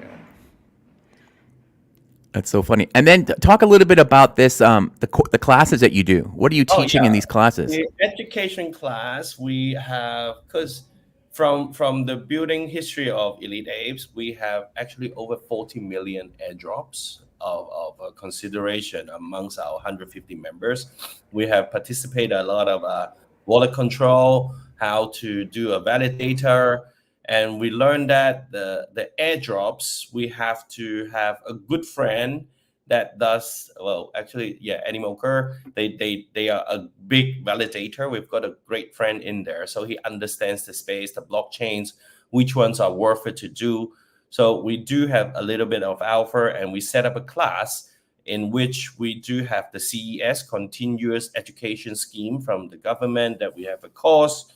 Speaker 1: That's so funny. And then talk a little bit about this, the classes that you do. What are you teaching in these classes?
Speaker 8: The education class we have, because from the building history of Elite Apes, we have actually over 40 million airdrops of consideration amongst our 150 members. We have participated a lot of wallet control, how to do a validator, and we learned that the airdrops, we have to have a good friend that does, Animoker, they are a big validator. We've got a great friend in there, so he understands the space, the blockchains, which ones are worth it to do. So we do have a little bit of alpha, and we set up a class in which we do have the CES, Continuous Education Scheme from the government, that we have a course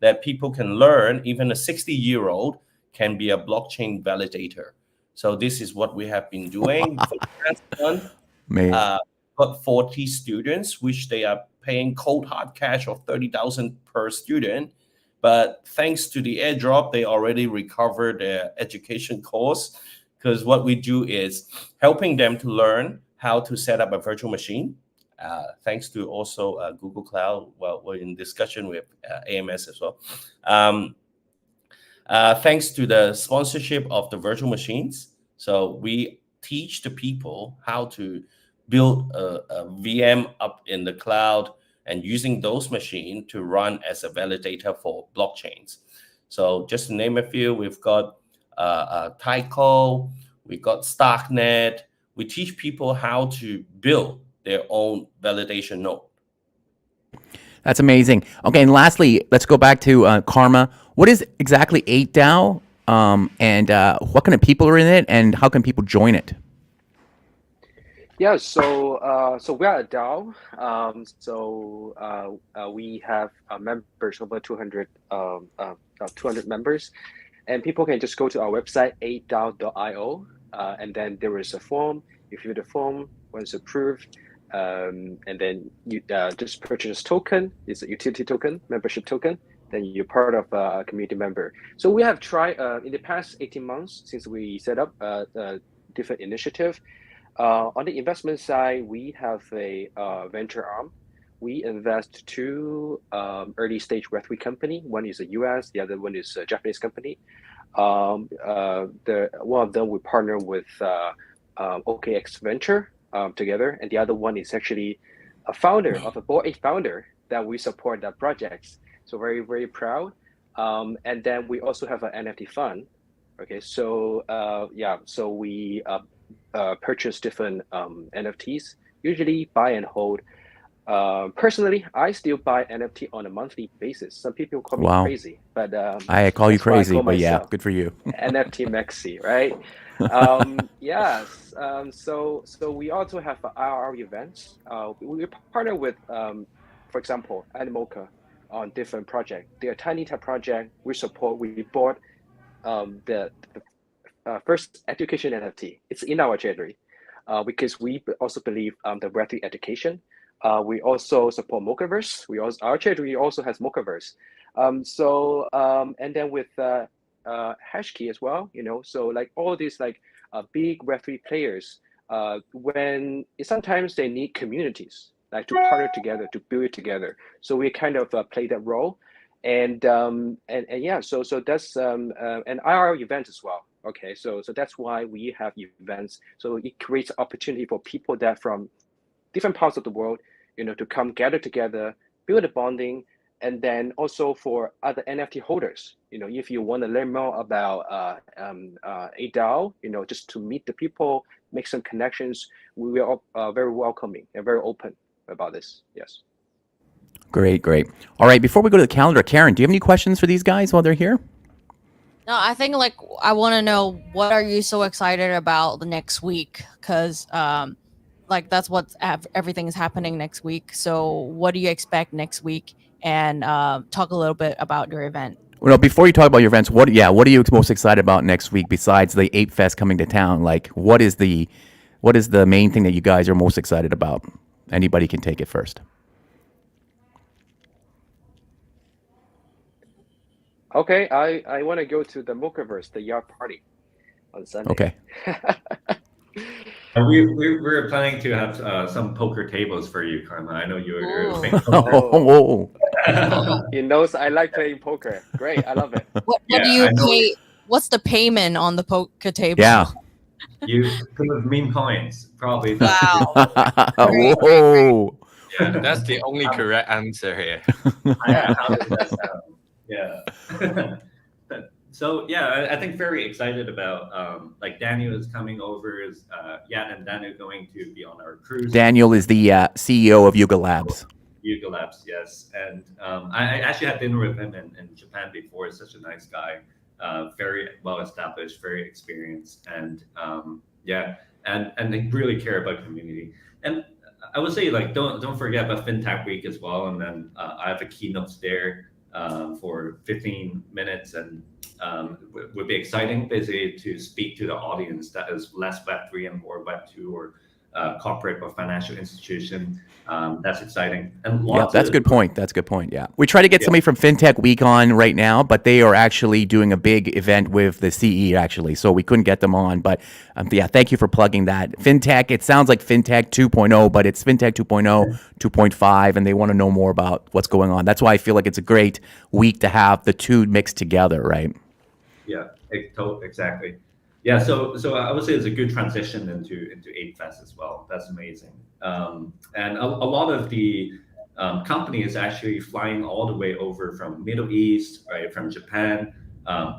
Speaker 8: that people can learn. Even a 60-year-old can be a blockchain validator. So this is what we have been doing. For the past month, got 40 students, which they are paying cold hard cash of 30,000 per student. But thanks to the airdrop, they already recovered their education course, because what we do is helping them to learn how to set up a virtual machine. Thanks to also Google Cloud. Well, we're in discussion with AMS as well. Thanks to the sponsorship of the virtual machines. So we teach the people how to build a VM up in the cloud and using those machines to run as a validator for blockchains. So just to name a few, we've got Tyco, we've got Starknet. We teach people how to build their own validation node.
Speaker 1: That's amazing. Okay, and lastly, let's go back to Karma. What is exactly 8DAO, and what kind of people are in it, and how can people join it?
Speaker 6: Yeah, so we are a DAO. We have members, over 200 members, and people can just go to our website 8DAO.io, and then there is a form. You fill the form. Once approved, and then you just purchase token. It's a utility token, membership token. Then you're part of a community member. So we have tried in the past 18 months since we set up a different initiative. On the investment side, we have a venture arm. We invest two early stage Web3 company. One is a US, the other one is a Japanese company. One of them we partner with OKX Venture together, and the other one is actually a founder of a Bored Ape founder that we support that projects. So very, very proud. And then we also have an NFT fund. Okay, so so we purchase different NFTs, usually buy and hold. Personally, I still buy NFT on a monthly basis. Some people call me crazy, but
Speaker 1: I call you crazy,
Speaker 6: call
Speaker 1: but yeah,
Speaker 6: myself.
Speaker 1: good for you.
Speaker 6: NFT Maxi, right? Yes. So we also have IRR events. We partner with, for example, Animoca on different projects. They're a tiny tech project. We support. We bought the first education NFT. It's in our treasury because we also believe the Web3 education. We also support Mochaverse. Our treasury also has Mochaverse. And then with Hashkey as well, so like all these like big Web3 players, when sometimes they need communities like to partner together to build it together. So we kind of play that role, and yeah, so that's an IRL event as well. Okay, so that's why we have events. So it creates opportunity for people that from different parts of the world, to come gather together, build a bonding, and then also for other NFT holders, if you want to learn more about 8DAO, just to meet the people, make some connections, we are very welcoming and very open about this. Yes.
Speaker 1: Great. All right, before we go to the calendar, Karen, do you have any questions for these guys while they're here?
Speaker 2: No, I think I want to know, what are you so excited about the next week? Because that's what everything is happening next week. So what do you expect next week? And talk a little bit about your event.
Speaker 1: Well, before you talk about your events, what are you most excited about next week besides the Ape Fest coming to town? Like, what is the main thing that you guys are most excited about? Anybody can take it first.
Speaker 6: Okay, I want to go to the Mochaverse, the yard party on Sunday.
Speaker 1: Okay.
Speaker 7: We're planning to have some poker tables for you, Karma. I know you're a big poker.
Speaker 1: Oh.
Speaker 6: He knows I like playing poker. Great, I love it.
Speaker 2: What do you pay? What's the payment on the poker table?
Speaker 1: Yeah.
Speaker 7: You put meme coins, probably.
Speaker 2: Wow.
Speaker 1: Whoa.
Speaker 7: Yeah,
Speaker 4: That's the only correct answer here.
Speaker 7: Yeah, how does that sound? Yeah. So yeah, I think very excited about like Daniel is coming over. Yat and Daniel going to be on our cruise.
Speaker 1: Daniel is the CEO of Yuga Labs.
Speaker 7: Yuga Labs, yes. And I actually had dinner with him in Japan before. He's such a nice guy, very well established, very experienced, and and they really care about community. And I would say don't forget about FinTech Week as well. And then I have a keynote there for 15 minutes, and would be exciting basically to speak to the audience that is less Web3 and more Web2 or corporate or financial institution. That's exciting. And
Speaker 1: Yeah,
Speaker 7: lots
Speaker 1: that's a
Speaker 7: of
Speaker 1: good point. That's a good point. Yeah. We try to get somebody from FinTech Week on right now, but they are actually doing a big event with the CE actually. So we couldn't get them on. But yeah, thank you for plugging that. FinTech, it sounds like FinTech 2.0, but it's FinTech 2.0, 2.5, and they want to know more about what's going on. That's why I feel like it's a great week to have the two mixed together, right?
Speaker 7: Yeah, exactly. Yeah, so I would say it's a good transition into 8Fest as well. That's amazing. And a lot of the companies actually flying all the way over from Middle East, right, from Japan,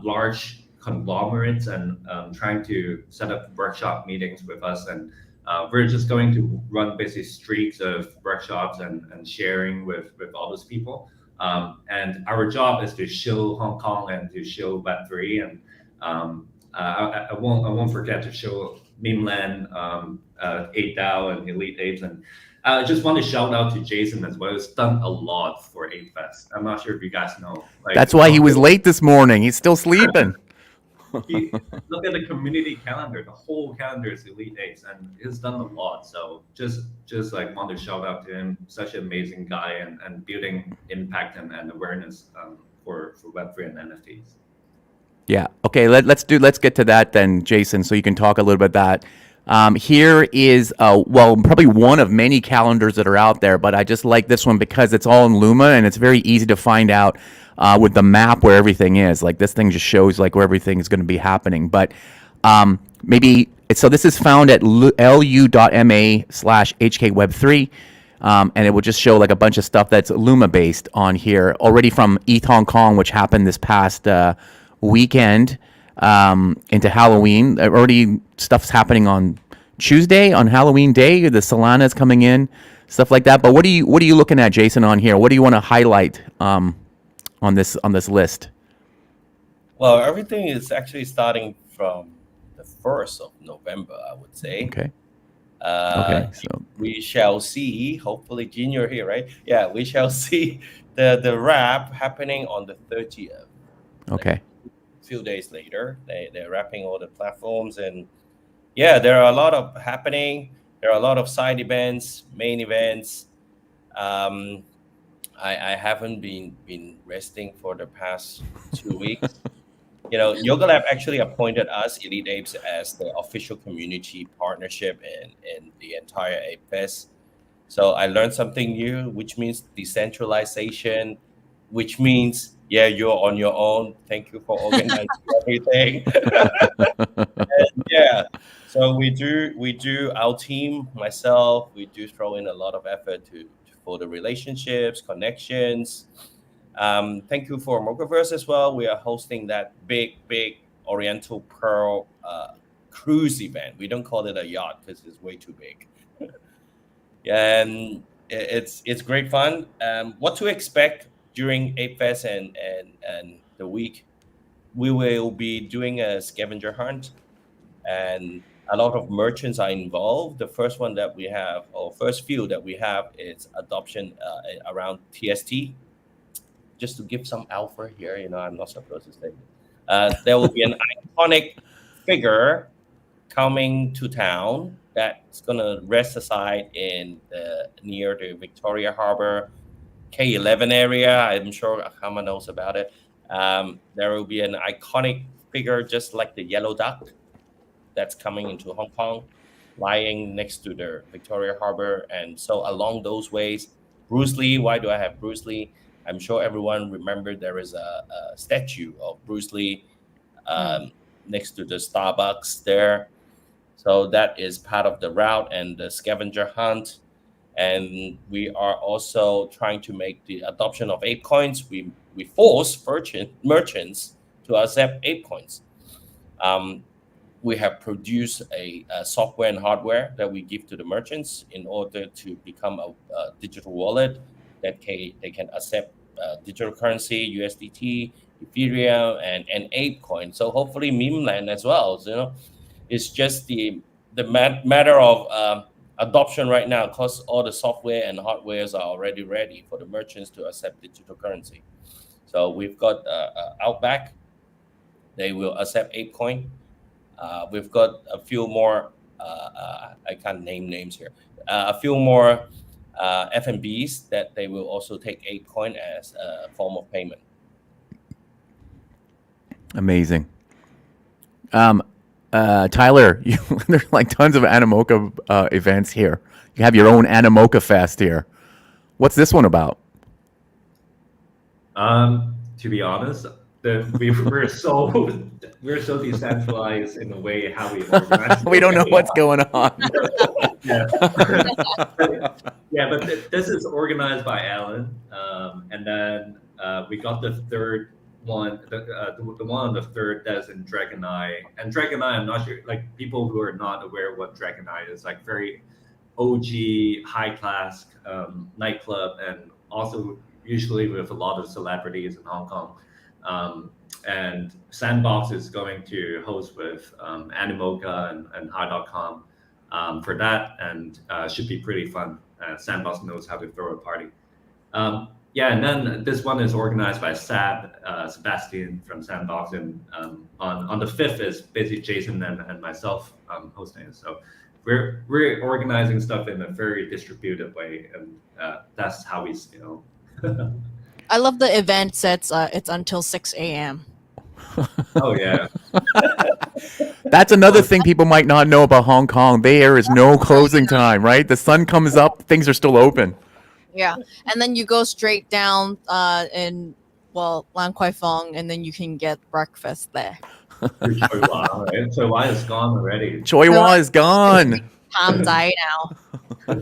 Speaker 7: large conglomerates, and trying to set up workshop meetings with us. And we're just going to run basically streaks of workshops and sharing with all those people. And our job is to show Hong Kong and to show Web3, and I won't forget to show Memeland, 8DAO, and Elite Apes. And I just want to shout out to Jason as well. He's done a lot for 8Fest. I'm not sure if you guys know. Like,
Speaker 1: That's why he was late this morning. He's still sleeping.
Speaker 7: Look at the community calendar. The whole calendar is Elite Apes, and he's done a lot. So just like want to shout out to him. Such an amazing guy, and building impact and awareness for Web3 and NFTs.
Speaker 1: Yeah. Okay. Let's get to that then, Jason, so you can talk a little bit about that. Here is probably one of many calendars that are out there, but I just like this one because it's all in Luma and it's very easy to find out with the map where everything is. Like this thing just shows like where everything is going to be happening. But so this is found at lu.ma/HKWeb3. And it will just show like a bunch of stuff that's Luma based on here already from ETH Hong Kong, which happened this past weekend into Halloween. Already stuff's happening on Tuesday, on Halloween day. The Solana's coming in, stuff like that. But what are you looking at, Jason, on here? What do you want to highlight on this list?
Speaker 8: Well, everything is actually starting from the 1st of November, I would say.
Speaker 1: Okay.
Speaker 8: So we shall see. Hopefully, Jin, you're here, right? Yeah, we shall see the wrap happening on the 30th.
Speaker 1: Okay.
Speaker 8: Few days later, they're wrapping all the platforms, and yeah, there are a lot of happening. There are a lot of side events, main events. I haven't been resting for the past 2 weeks. Yoga Lab actually appointed us, Elite Apes, as the official community partnership in the entire Ape Fest. So I learned something new, which means decentralization, which means you're on your own. Thank you for organizing everything. And so we do our team, myself, we do throw in a lot of effort for the relationships, connections. Thank you for Mochaverse as well. We are hosting that big Oriental Pearl cruise event. We don't call it a yacht because it's way too big. And it's great fun. What to expect during Ape Fest and the week? We will be doing a scavenger hunt, and a lot of merchants are involved. The first one that we have, or first few that we have, is adoption around TST. Just to give some alpha here, I'm not supposed to say it. There will be an iconic figure coming to town that's gonna rest aside near the Victoria Harbour K11 area. I'm sure Akama knows about it. There will be an iconic figure just like the yellow duck that's coming into Hong Kong, lying next to the Victoria Harbour. And so along those ways, Bruce Lee. Why do I have Bruce Lee? I'm sure everyone remembered there is a statue of Bruce Lee next to the Starbucks there. So that is part of the route and the scavenger hunt. And we are also trying to make the adoption of Ape coins. We force merchants to accept Ape coins. We have produced a software and hardware that we give to the merchants in order to become a digital wallet that they can accept digital currency, USDT, Ethereum, and Ape coin. So hopefully Memeland as well. So, it's just the matter of adoption right now, because all the software and hardwares are already ready for the merchants to accept digital currency. So we've got Outback. They will accept ApeCoin. We've got a few more I can't name names here. A few more F&Bs that they will also take ApeCoin as a form of payment.
Speaker 1: Amazing. Tyler, there's like tons of Animoca events here. You have your own Animoca Fest here. What's this one about?
Speaker 7: To be honest, we're so decentralized in the way how we organize.
Speaker 1: We don't know what's going on.
Speaker 7: Yeah, yeah, but this is organized by Alan, and then we got the third one, the one on the third that's in Dragon Eye. And Dragon Eye, I'm not sure, like people who are not aware of what Dragon Eye is, like very OG, high class nightclub, and also usually with a lot of celebrities in Hong Kong. And Sandbox is going to host with Animoca and High.com for that, and should be pretty fun. Sandbox knows how to throw a party. Yeah, and then this one is organized by Sebastian from Sandbox, and on the 5th is basically Jason and myself hosting it. So we're organizing stuff in a very distributed way, and that's how we scale.
Speaker 2: I love the event sets. It's until 6 a.m.
Speaker 7: Oh yeah.
Speaker 1: That's another thing people might not know about Hong Kong. There is no closing time, right? The sun comes up, things are still open.
Speaker 2: Yeah, and then you go straight down in Lan Kwai Fong, and then you can get breakfast there.
Speaker 7: Choi Hua, right? Choi Hua is gone already.
Speaker 1: Choi Hua is gone.
Speaker 2: Tam Dai now.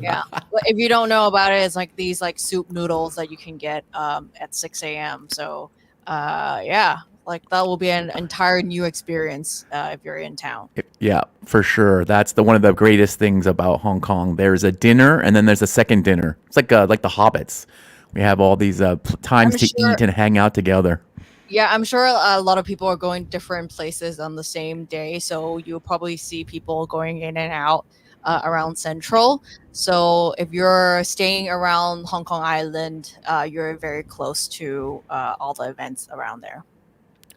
Speaker 2: Yeah, but if you don't know about it, it's like these like soup noodles that you can get at 6 a.m. So yeah, like that will be an entire new experience if you're in town.
Speaker 1: Yeah, for sure. That's one of the greatest things about Hong Kong. There's a dinner, and then there's a second dinner. It's like the Hobbits. We have all these times to eat and hang out together.
Speaker 2: Yeah, I'm sure a lot of people are going different places on the same day, so you'll probably see people going in and out around Central. So if you're staying around Hong Kong Island, you're very close to all the events around there.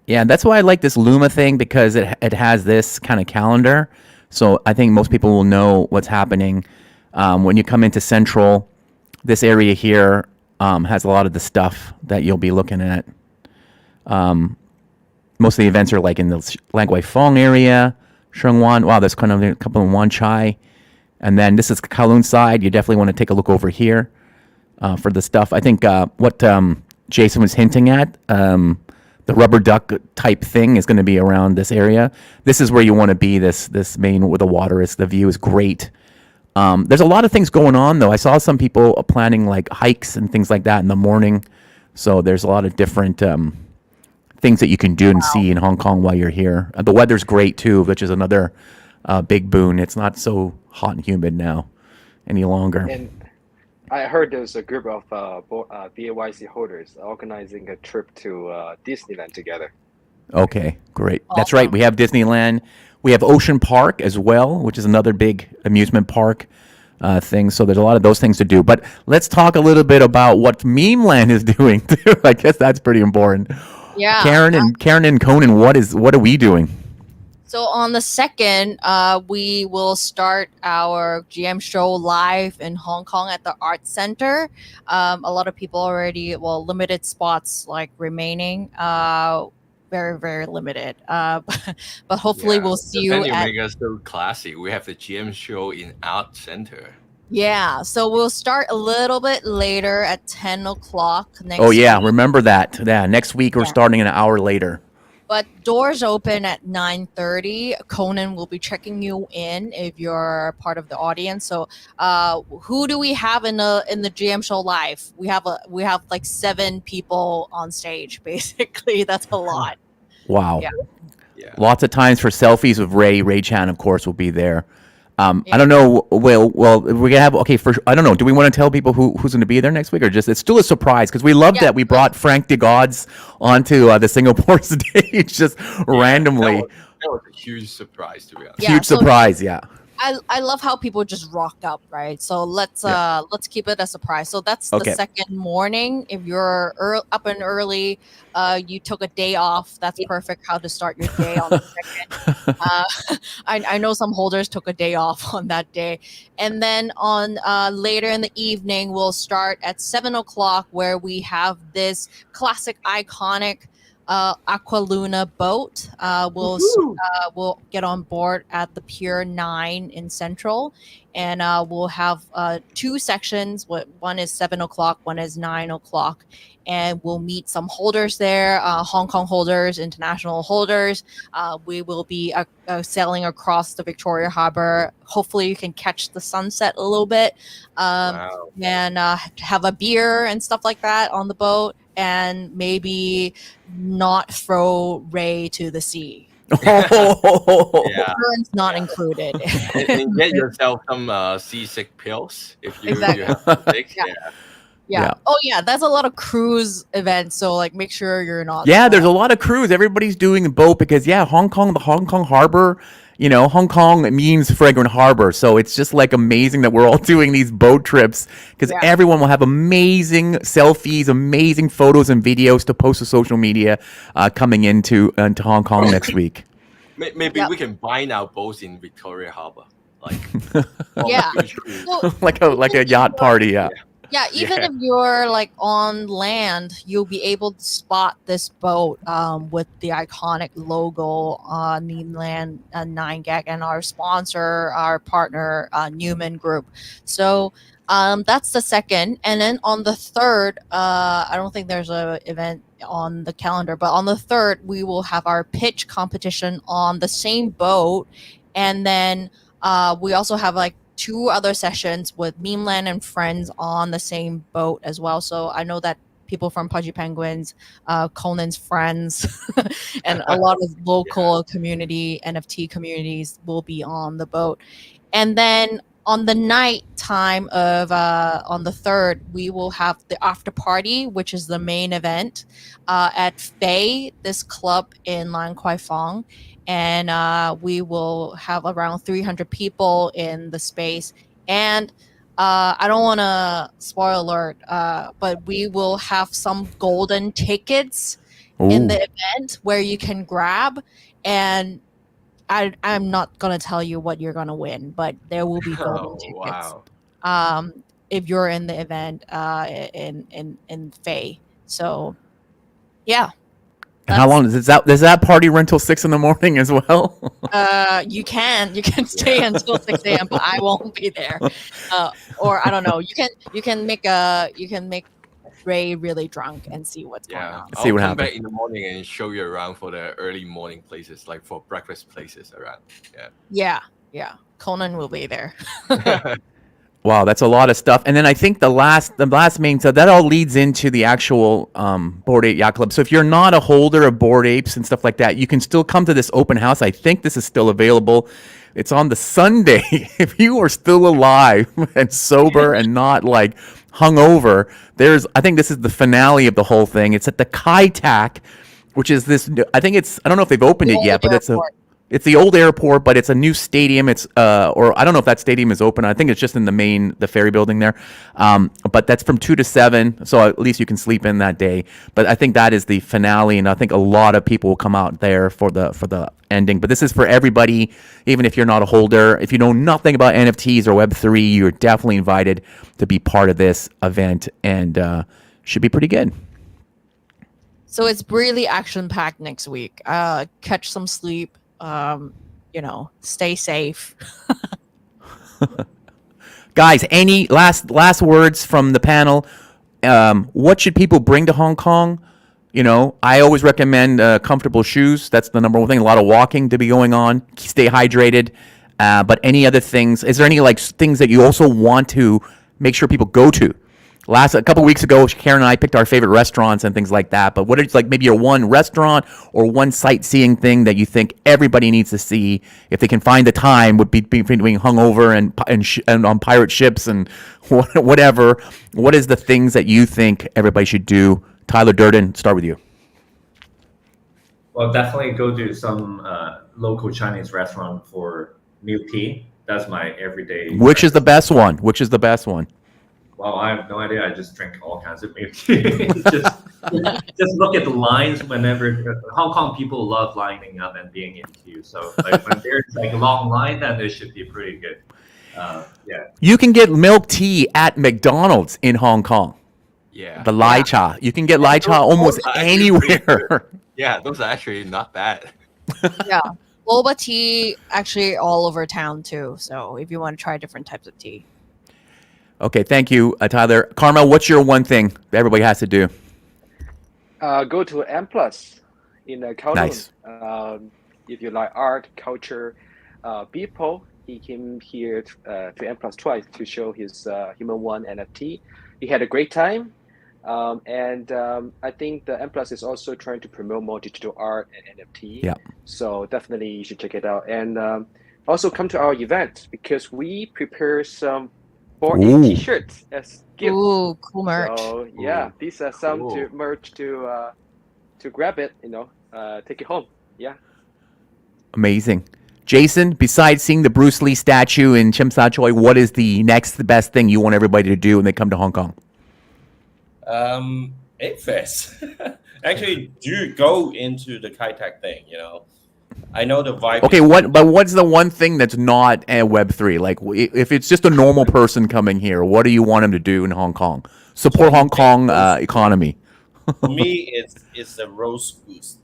Speaker 1: Yeah, that's why I like this Luma thing, because it has this kind of calendar. So I think most people will know what's happening. When you come into Central, this area here has a lot of the stuff that you'll be looking at. Most of the events are like in the Lan Kwai Fong area, Sheung Wan. Wow, there's kind of a couple in Wan Chai. And then this is Kowloon side. You definitely want to take a look over here for the stuff. I think what Jason was hinting at, the rubber duck type thing is going to be around this area. This is where you want to be, this main where the water is. The view is great. There's a lot of things going on, though. I saw some people planning like hikes and things like that in the morning. So there's a lot of different things that you can do and see in Hong Kong while you're here. The weather's great, too, which is another big boon. It's not so hot and humid now any longer.
Speaker 6: And I heard there's a group of BAYC holders organizing a trip to Disneyland together.
Speaker 1: Okay, great. That's right. We have Disneyland. We have Ocean Park as well, which is another big amusement park thing. So there's a lot of those things to do. But let's talk a little bit about what Meme Land is doing too. I guess that's pretty important.
Speaker 2: Yeah.
Speaker 1: Karen and Conan, what are we doing?
Speaker 2: So on the 2nd, we will start our GM show live in Hong Kong at the Art Center. A lot of people already, limited spots like remaining. Very, very limited. But hopefully we'll see you
Speaker 4: at...
Speaker 2: at...
Speaker 4: make us so classy. We have the GM show in Art Center.
Speaker 2: Yeah, so we'll start a little bit later at 10 o'clock next week.
Speaker 1: Oh, yeah, remember that. Yeah, next week we're starting an hour later.
Speaker 2: But doors open at 9:30. Conan will be checking you in if you're part of the audience. So, who do we have in the GM show live? We have like 7 people on stage. Basically, that's a lot.
Speaker 1: Wow.
Speaker 4: Yeah.
Speaker 1: Lots of times for selfies with Ray. Ray Chan, of course, will be there. I don't know. Well, we're gonna have I don't know. Do we want to tell people who's going to be there next week, or just it's still a surprise? Because we love that we brought Frank DeGods onto the Singapore stage just randomly.
Speaker 4: That was a huge surprise, to be honest.
Speaker 1: Huge surprise, yeah.
Speaker 2: I love how people just rock up, right? So let's keep it a surprise. So that's the
Speaker 1: Okay.
Speaker 2: second morning. If you're up and early, you took a day off. That's perfect. How to start your day on the second. I know some holders took a day off on that day, and then on later in the evening, we'll start at 7 o'clock, where we have this classic, iconic Aqua Luna boat. We'll get on board at the Pier 9 in Central, and we'll have two sections. One is 7 o'clock, one is 9 o'clock, and we'll meet some holders there, Hong Kong holders, international holders. We will be sailing across the Victoria Harbour. Hopefully, you can catch the sunset a little bit,
Speaker 4: Wow.
Speaker 2: and have a beer and stuff like that on the boat, and maybe not throw Ray to the sea.
Speaker 1: Oh.
Speaker 4: Yeah.
Speaker 2: Insurance not included.
Speaker 4: And get yourself some seasick pills if you
Speaker 2: Exactly.
Speaker 4: have to take.
Speaker 2: Yeah.
Speaker 4: Yeah.
Speaker 2: Yeah. Oh yeah, that's a lot of cruise events. So like, make sure you're not.
Speaker 1: Yeah, there's a lot of cruise. Everybody's doing a boat because Hong Kong, the Hong Kong harbor, Hong Kong means fragrant harbor. So it's just like amazing that we're all doing these boat trips because everyone will have amazing selfies, amazing photos and videos to post to social media coming into Hong Kong next week.
Speaker 4: Maybe we can bind our boats in Victoria Harbour. Like
Speaker 2: Yeah.
Speaker 4: Well,
Speaker 1: like a yacht party, yeah.
Speaker 2: Yeah, even if you're like on land, you'll be able to spot this boat with the iconic logo on Mainland 9gag and our sponsor, our partner, Newman Group. So that's the second. And then on the third, I don't think there's an event on the calendar, but on the third, we will have our pitch competition on the same boat. And then we also have like 2 other sessions with Memeland and friends on the same boat as well. So I know that people from Pudgy Penguins, Conan's friends, and a lot of local community, NFT communities will be on the boat. And then on the night time of on the 3rd, we will have the after party, which is the main event at Fei, this club in Lan Kwai Fong. And we will have around 300 people in the space. And I don't want to spoil alert, but we will have some golden tickets in the event where you can grab. And I'm not going to tell you what you're going to win, but there will be golden tickets.
Speaker 4: Wow.
Speaker 2: If you're in the event in Fei. So, yeah.
Speaker 1: And how long does that party run till 6 a.m. as well?
Speaker 2: You can stay until 6 a.m., but I won't be there. Or I don't know. You can make Ray really drunk and see what's going on.
Speaker 1: See what
Speaker 4: I'll come
Speaker 1: happens.
Speaker 4: back in the morning and show you around for the early morning places, like for breakfast places around.
Speaker 2: Yeah. Conan will be there.
Speaker 1: Wow, that's a lot of stuff. And then I think the last main, so that all leads into the actual Bored Ape Yacht Club. So if you're not a holder of Bored Apes and stuff like that, you can still come to this open house. I think this is still available. It's on the Sunday. If you are still alive and sober and not like hungover, I think this is the finale of the whole thing. It's at the Kai Tak, which is this. I don't know if they've opened it yet, but it's the old airport, but it's a new stadium. It's or I don't know if that stadium is open. I think it's just in the ferry building there. But that's from 2 to 7, so at least you can sleep in that day. But I think that is the finale, and I think a lot of people will come out there for the ending. But this is for everybody, even if you're not a holder. If you know nothing about NFTs or Web3, you're definitely invited to be part of this event, and should be pretty good.
Speaker 2: So it's really action packed next week. Catch some sleep. Stay safe.
Speaker 1: Guys, any last words from the panel? What should people bring to Hong Kong? I always recommend comfortable shoes. That's the number one thing. A lot of walking to be going on. Stay hydrated. But any other things? Is there any things that you also want to make sure people go to? A couple weeks ago, Karen and I picked our favorite restaurants and things like that. But what is maybe your one restaurant or one sightseeing thing that you think everybody needs to see if they can find the time? Would be being hungover and on pirate ships and whatever. What is the things that you think everybody should do? Tyler Durden, start with you.
Speaker 7: Well, definitely go to some local Chinese restaurant for milk tea. that's my everyday.
Speaker 1: Which is the best one? Which is the best one?
Speaker 7: Well, I have no idea. I just drink all kinds of milk tea. just look at the lines whenever Hong Kong people love lining up and being in queue. So like when there's like a long line, then it should be pretty good. Yeah.
Speaker 1: You can get milk tea at McDonald's in Hong Kong.
Speaker 4: Yeah.
Speaker 1: The lai cha. You can get lai cha almost
Speaker 4: those are actually pretty
Speaker 1: anywhere.
Speaker 4: Yeah, those are actually not bad.
Speaker 2: Yeah. Boba tea actually all over town too. So if you want to try different types of tea.
Speaker 1: Okay, thank you, Tyler. Karma, what's your one thing that everybody has to do?
Speaker 6: Go to M Plus in Kowloon.
Speaker 1: Nice.
Speaker 6: If you like art, culture, people, he came here to M Plus twice to show his Human One NFT. He had a great time. And I think the M Plus is also trying to promote more digital art and NFT.
Speaker 1: Yeah.
Speaker 6: So definitely you should check it out. And also come to our event because we prepare some 4A
Speaker 1: Ooh.
Speaker 6: t-shirts as gifts.
Speaker 2: Ooh, cool merch.
Speaker 6: So yeah, these are some
Speaker 4: Cool.
Speaker 6: to merch to grab it, take it home. Yeah.
Speaker 1: Amazing. Jason, besides seeing the Bruce Lee statue in Tsim Sha Tsui, what is the next best thing you want everybody to do when they come to Hong Kong?
Speaker 8: Egg Fest. Actually, do go into the Kai Tak thing, I know the vibe.
Speaker 1: Okay, what's the one thing that's not a Web3? Like, if it's just a normal person coming here, what do you want them to do in Hong Kong? Support Hong Kong economy.
Speaker 8: For me, it's the roast goose.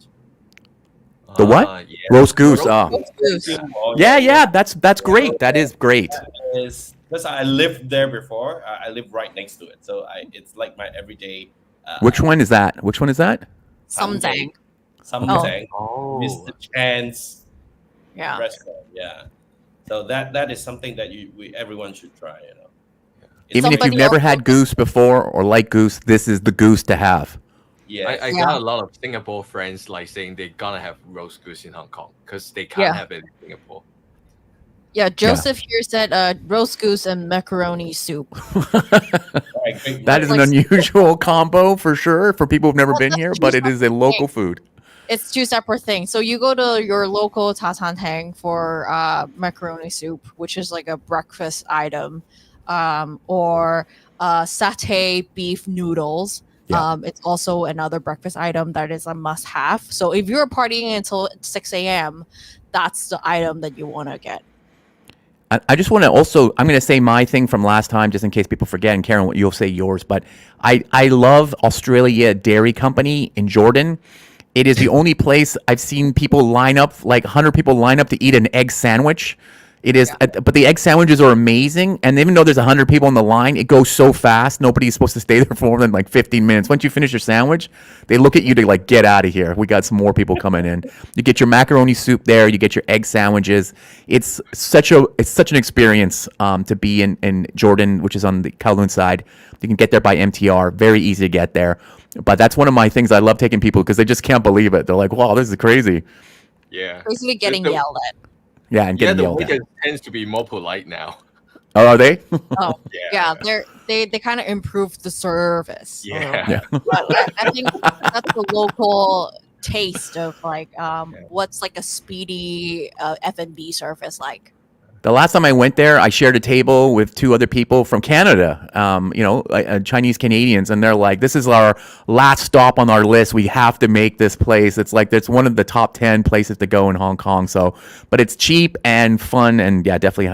Speaker 1: The what?
Speaker 4: Yeah.
Speaker 1: Roast goose.
Speaker 2: Goose.
Speaker 1: Yeah, that's great. That is great.
Speaker 8: Is because I lived there before. I live right next to it, so it's like my everyday.
Speaker 1: Which one is that? Which one is that?
Speaker 2: Something.
Speaker 8: Something.
Speaker 4: Oh.
Speaker 8: Mr. Chan's
Speaker 2: Yeah.
Speaker 8: restaurant. Yeah. So that is something that everyone should try.
Speaker 1: Even if you've
Speaker 2: Somebody
Speaker 1: never
Speaker 2: else
Speaker 1: had
Speaker 2: looks-
Speaker 1: goose before or like goose, this is the goose to have.
Speaker 8: Yeah.
Speaker 4: I
Speaker 2: Yeah.
Speaker 4: got a lot of Singapore friends like saying they're gonna have roast goose in Hong Kong because they can't
Speaker 2: Yeah.
Speaker 4: have it in Singapore.
Speaker 2: Yeah, Joseph here said roast goose and macaroni soup.
Speaker 1: That is an unusual combo for sure for people who've never been here, but it is a local food.
Speaker 2: It's two separate things. So you go to your local Ta Tan Tang for macaroni soup, which is like a breakfast item, or satay beef noodles.
Speaker 1: Yeah.
Speaker 2: It's also another breakfast item that is a must-have. So if you're partying until 6 a.m., that's the item that you want to get.
Speaker 1: I just want to also, I'm going to say my thing from last time, just in case people forget, and Karen, you'll say yours, but I love Australia Dairy Company in Jordan. It is the only place I've seen people line up, like 100 people line up to eat an egg sandwich. It is, but the egg sandwiches are amazing. And even though there's 100 people on the line, it goes so fast. Nobody's supposed to stay there for more than like 15 minutes. Once you finish your sandwich, they look at you to like, get out of here. We got some more people coming in. You get your macaroni soup there. You get your egg sandwiches. It's such an experience to be in Jordan, which is on the Kowloon side. You can get there by MTR. Very easy to get there. But that's one of my things. I love taking people because they just can't believe it. They're like, wow, this is crazy.
Speaker 4: Yeah.
Speaker 2: Basically getting
Speaker 4: The-
Speaker 2: yelled at.
Speaker 1: Yeah, and getting
Speaker 4: the
Speaker 1: yelled at.
Speaker 4: waiter tends to be more polite now.
Speaker 1: Oh, are they?
Speaker 2: Oh,
Speaker 4: Yeah.
Speaker 2: yeah, they kind of improved the service.
Speaker 4: Yeah.
Speaker 1: Yeah.
Speaker 2: But I think that's the local taste of like what's like a speedy F&B service like.
Speaker 1: The last time I went there, I shared a table with two other people from Canada, Chinese Canadians, and they're like, "This is our last stop on our list. We have to make this place. It's like it's one of the top 10 places to go in Hong Kong." So, but it's cheap and fun, and yeah, definitely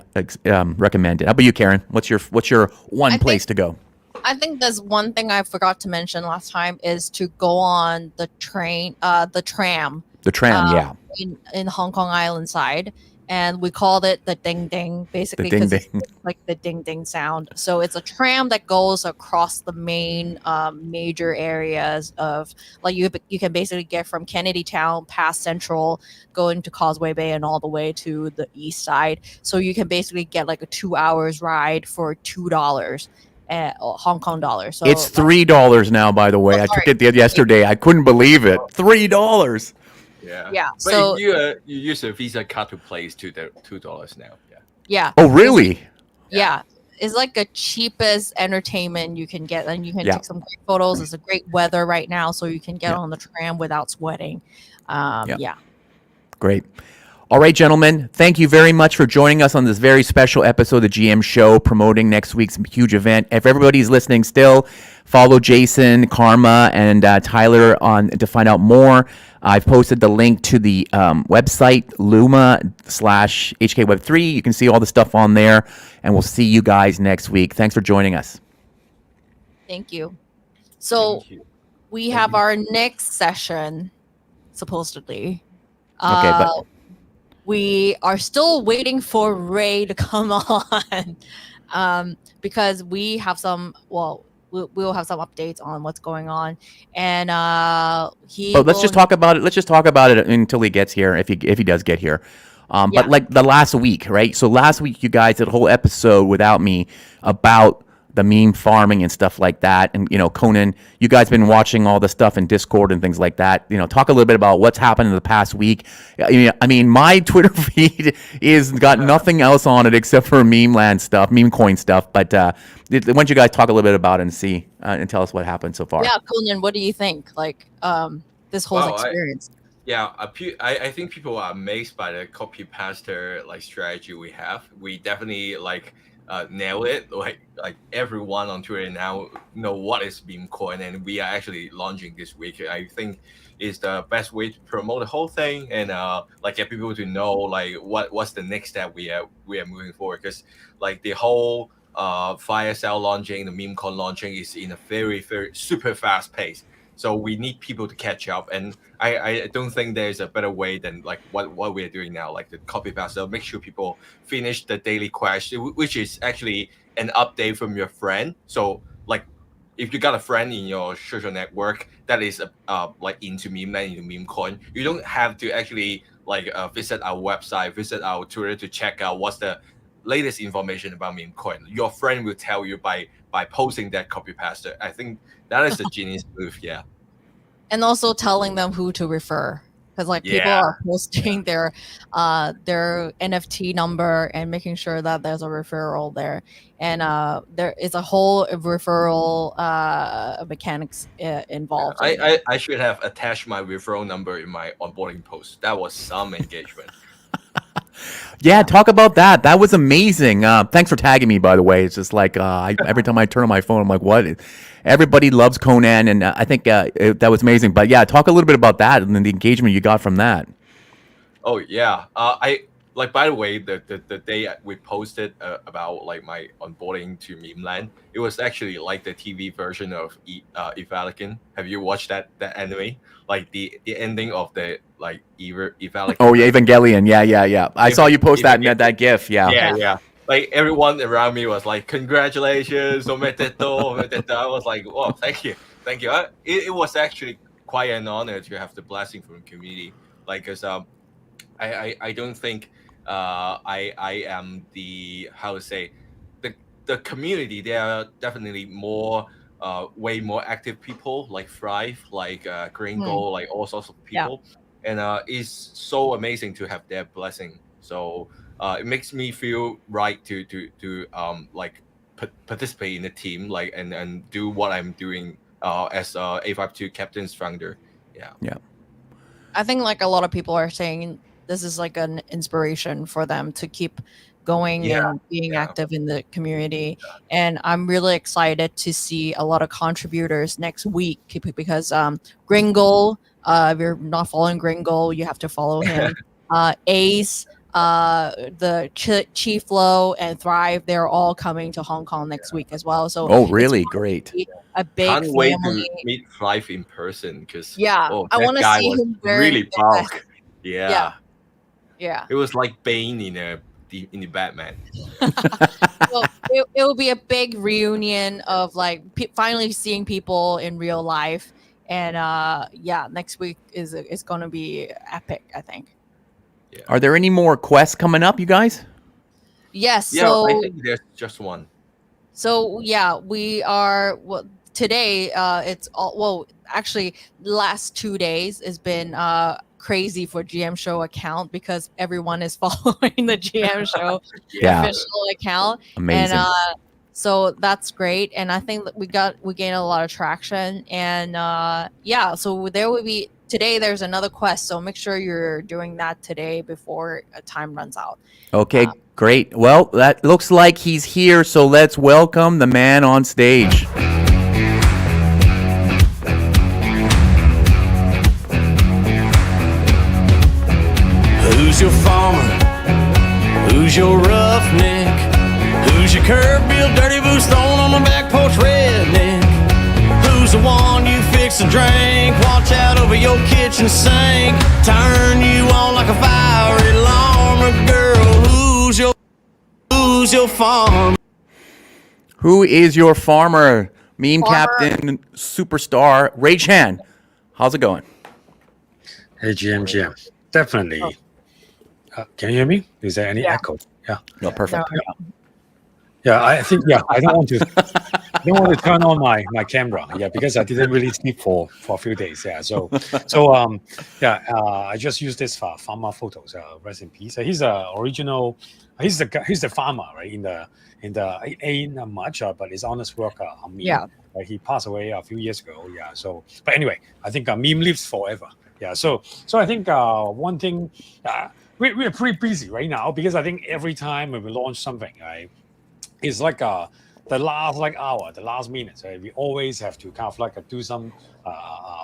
Speaker 1: recommend it. How about you, Karen? What's your one place to go?
Speaker 2: I think there's one thing I forgot to mention last time is to go on the tram,
Speaker 1: The tram, yeah,
Speaker 2: in Hong Kong Island side. And we called it the ding ding, basically
Speaker 1: The ding
Speaker 2: because
Speaker 1: ding.
Speaker 2: it's like the ding ding sound. So it's a tram that goes across the main major areas of like you can basically get from Kennedy Town past Central, going to Causeway Bay and all the way to the east side. So you can basically get like a 2 hours ride for $2. Hong Kong dollars. So
Speaker 1: It's $3 now, by the way.
Speaker 2: Oh,
Speaker 1: I took
Speaker 2: sorry.
Speaker 1: it the yesterday. I couldn't believe it. $3.
Speaker 4: Yeah.
Speaker 2: Yeah,
Speaker 4: But
Speaker 2: so-
Speaker 4: if you use a Visa card to play, it's $2 now. Yeah.
Speaker 2: yeah.
Speaker 1: Oh, really?
Speaker 2: Yeah. It's like the cheapest entertainment you can get, and you can
Speaker 1: Yeah.
Speaker 2: take some great photos. It's a great weather right now, so you can get
Speaker 1: Yeah.
Speaker 2: on the tram without sweating.
Speaker 1: Yeah.
Speaker 2: Yeah.
Speaker 1: Great. All right, gentlemen, thank you very much for joining us on this very special episode of the GM Show promoting next week's huge event. If everybody's listening still, follow Jason, Karma, and Tyler to find out more. I've posted the link to the website, Luma/HKWeb3. You can see all the stuff on there, and we'll see you guys next week. Thanks for joining us.
Speaker 2: Thank you. So we have our next session, supposedly.
Speaker 1: Okay, but
Speaker 2: We are still waiting for Ray to come on because we have some, we'll have some updates on what's going on. And
Speaker 1: let's just talk about it. Let's just talk about it until he gets here, if he does get here. But like the last week, right? So last week you guys did a whole episode without me about the meme farming and stuff like that. And, Conan, you guys been watching all the stuff in Discord and things like that. Talk a little bit about what's happened in the past week. I mean, my Twitter feed is got nothing else on it except for meme coin stuff. But why don't you guys talk a little bit about it and see and tell us what happened so far?
Speaker 2: Yeah, Conan, what do you think? Like this whole experience?
Speaker 4: I think people are amazed by the copy paster strategy we have. We definitely nail it. Like everyone on Twitter now know what is meme coin, and we are actually launching this week. I think is the best way to promote the whole thing and get people to know what's the next step we are moving forward, because the whole fire sale launching, the meme coin launching is in a very, very super fast pace. So we need people to catch up, and I don't think there's a better way than what we're doing now, the copy paste. So make sure people finish the daily quest, which is actually an update from your friend. So if you got a friend in your social network that is into meme land, into meme coin, you don't have to actually visit our website, visit our Twitter to check out what's the latest information about meme coin. Your friend will tell you by posting that copy paste. I think that is a genius move. Yeah.
Speaker 2: And also telling them who to refer, because people are posting their NFT number and making sure that there's a referral there, and there is a whole referral mechanics involved.
Speaker 4: I should have attached my referral number in my onboarding post. That was some engagement.
Speaker 1: Yeah, talk about that. That was amazing. Thanks for tagging me, by the way. It's just every time I turn on my phone, I'm like, what? Everybody loves Conan, and I think that was amazing. But yeah, talk a little bit about that and then the engagement you got from that.
Speaker 4: Oh yeah, by the way, the day we posted about my onboarding to meme land, it was actually the TV version of Evalican. Have you watched that anime? The ending of the Evalican.
Speaker 1: Oh yeah, Evangelion. Yeah. I saw you post that GIF.
Speaker 4: Yeah. Everyone around me was congratulations, omedetou. I was like, oh, thank you. It was actually quite an honor to have the blessing from the community. Because I don't think I am the, how to say, the community. There are definitely more way more active people Thrive, Gringo, all sorts of people. And it's so amazing to have their blessing. So it makes me feel right to participate in the team and do what I'm doing as A52 Captain's founder. Yeah.
Speaker 2: I think a lot of people are saying this is an inspiration for them to keep going and being active in the community. And I'm really excited to see a lot of contributors next week, because Gringo, if you're not following Gringo, you have to follow him. Ace, the Chief Low, and Thrive, they're all coming to Hong Kong next week as well. So
Speaker 1: really great.
Speaker 2: A big
Speaker 4: Can't
Speaker 2: family.
Speaker 4: wait to meet Thrive in person, because
Speaker 2: I want to see him
Speaker 4: really bulk.
Speaker 2: Yeah.
Speaker 4: It was like Bane in the Batman.
Speaker 2: Well, it will be a big reunion of finally seeing people in real life, and next week is going to be epic, I think.
Speaker 4: Yeah.
Speaker 1: Are there any more quests coming up, you guys?
Speaker 2: Yes.
Speaker 4: Yeah,
Speaker 2: so
Speaker 4: I think there's just one.
Speaker 2: So we are today. It's all actually last 2 days has been crazy for GM Show account, because everyone is following the GM Show official account.
Speaker 1: Amazing.
Speaker 2: And so that's great, and I think that we gained a lot of traction, and so there will be today there's another quest, so make sure you're doing that today before time runs out.
Speaker 1: Okay, great. Well, that looks like he's here, so let's welcome the man on stage.
Speaker 9: Who's your farmer? Who's your roughneck? Who's your curb bill, dirty boots thrown on the back porch redneck? Who's the one you fix a drink? Watch out over your kitchen sink. Turn you on like a fire alarm. Girl, who's your farmer?
Speaker 1: Who is your farmer? Meme
Speaker 2: Farmer.
Speaker 1: captain, superstar, Ray Chan. How's it going?
Speaker 10: Hey, GM. Definitely. Can you hear me? Is there any echo? Yeah.
Speaker 1: No, perfect.
Speaker 10: Yeah, I think, I don't want to turn on my camera. Yeah, because I didn't really sleep for a few days. Yeah. I just used this for farmer photos. Rest in peace. He's the original, he's the farmer, right? In the ain't much, but his honest work on me.
Speaker 2: Yeah.
Speaker 10: He passed away a few years ago. Yeah. So, but anyway, I think meme lives forever. Yeah. So I think one thing, we are pretty busy right now because I think every time when we launch something, right, it's like the last hour, the last minute. Right? We always have to kind of like do some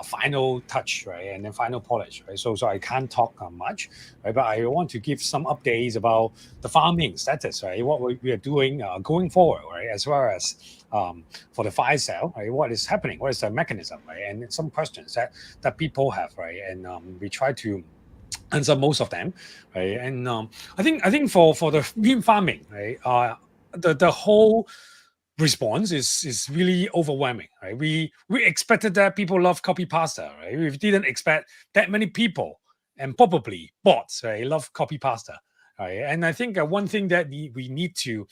Speaker 10: final touch, right, and then final polish, right. So I can't talk much, right, but I want to give some updates about the farming status, right, what we are doing going forward, right, as well as for the fire sale, right, what is happening, what is the mechanism, right, and some questions that people have, right, and we try to answer most of them, right, and I think for the meme farming, right, the whole response is really overwhelming, right? We expected that people love copy pasta, right? We didn't expect that many people and probably bots, right, love copy pasta, right? And I think one thing that we need to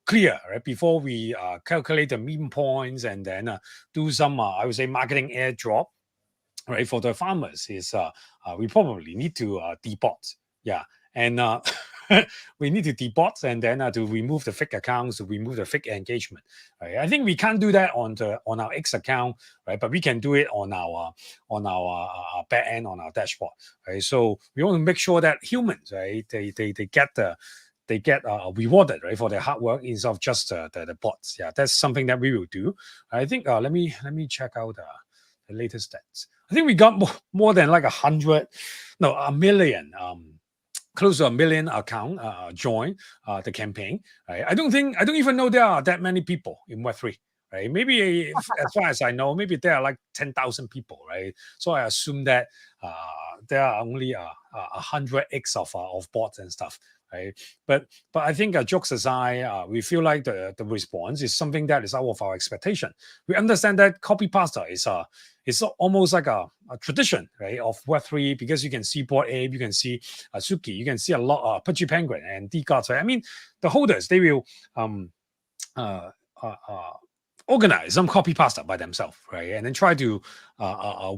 Speaker 10: clear, right, before we calculate the meme points and then do some I would say marketing airdrop, right, for the farmers is we probably need to debot, and we need to debot and then to remove the fake accounts, to remove the fake engagement. Right? I think we can't do that on our X account, right? But we can do it on our back end, on our dashboard. Right? So we want to make sure that humans, right, they get rewarded, right, for their hard work instead of just the bots. Yeah, that's something that we will do. I think let me check out the latest stats. I think we got more than like a million. Close to 1 million account join the campaign. Right? I don't even know there are that many people in Web3. Right? Maybe as far as I know, maybe there are like 10,000 people. Right? So I assume that there are only 100x of bots and stuff. Right? But I think jokes aside, we feel like the response is something that is out of our expectation. We understand that copy pasta is it's almost like a tradition, right, of Web3 because you can see Bored Ape, you can see Suki, you can see a lot of Pudgy Penguin and D-Gods. Right? I mean, the holders, they will organize some copy pasta by themselves, right, and then try to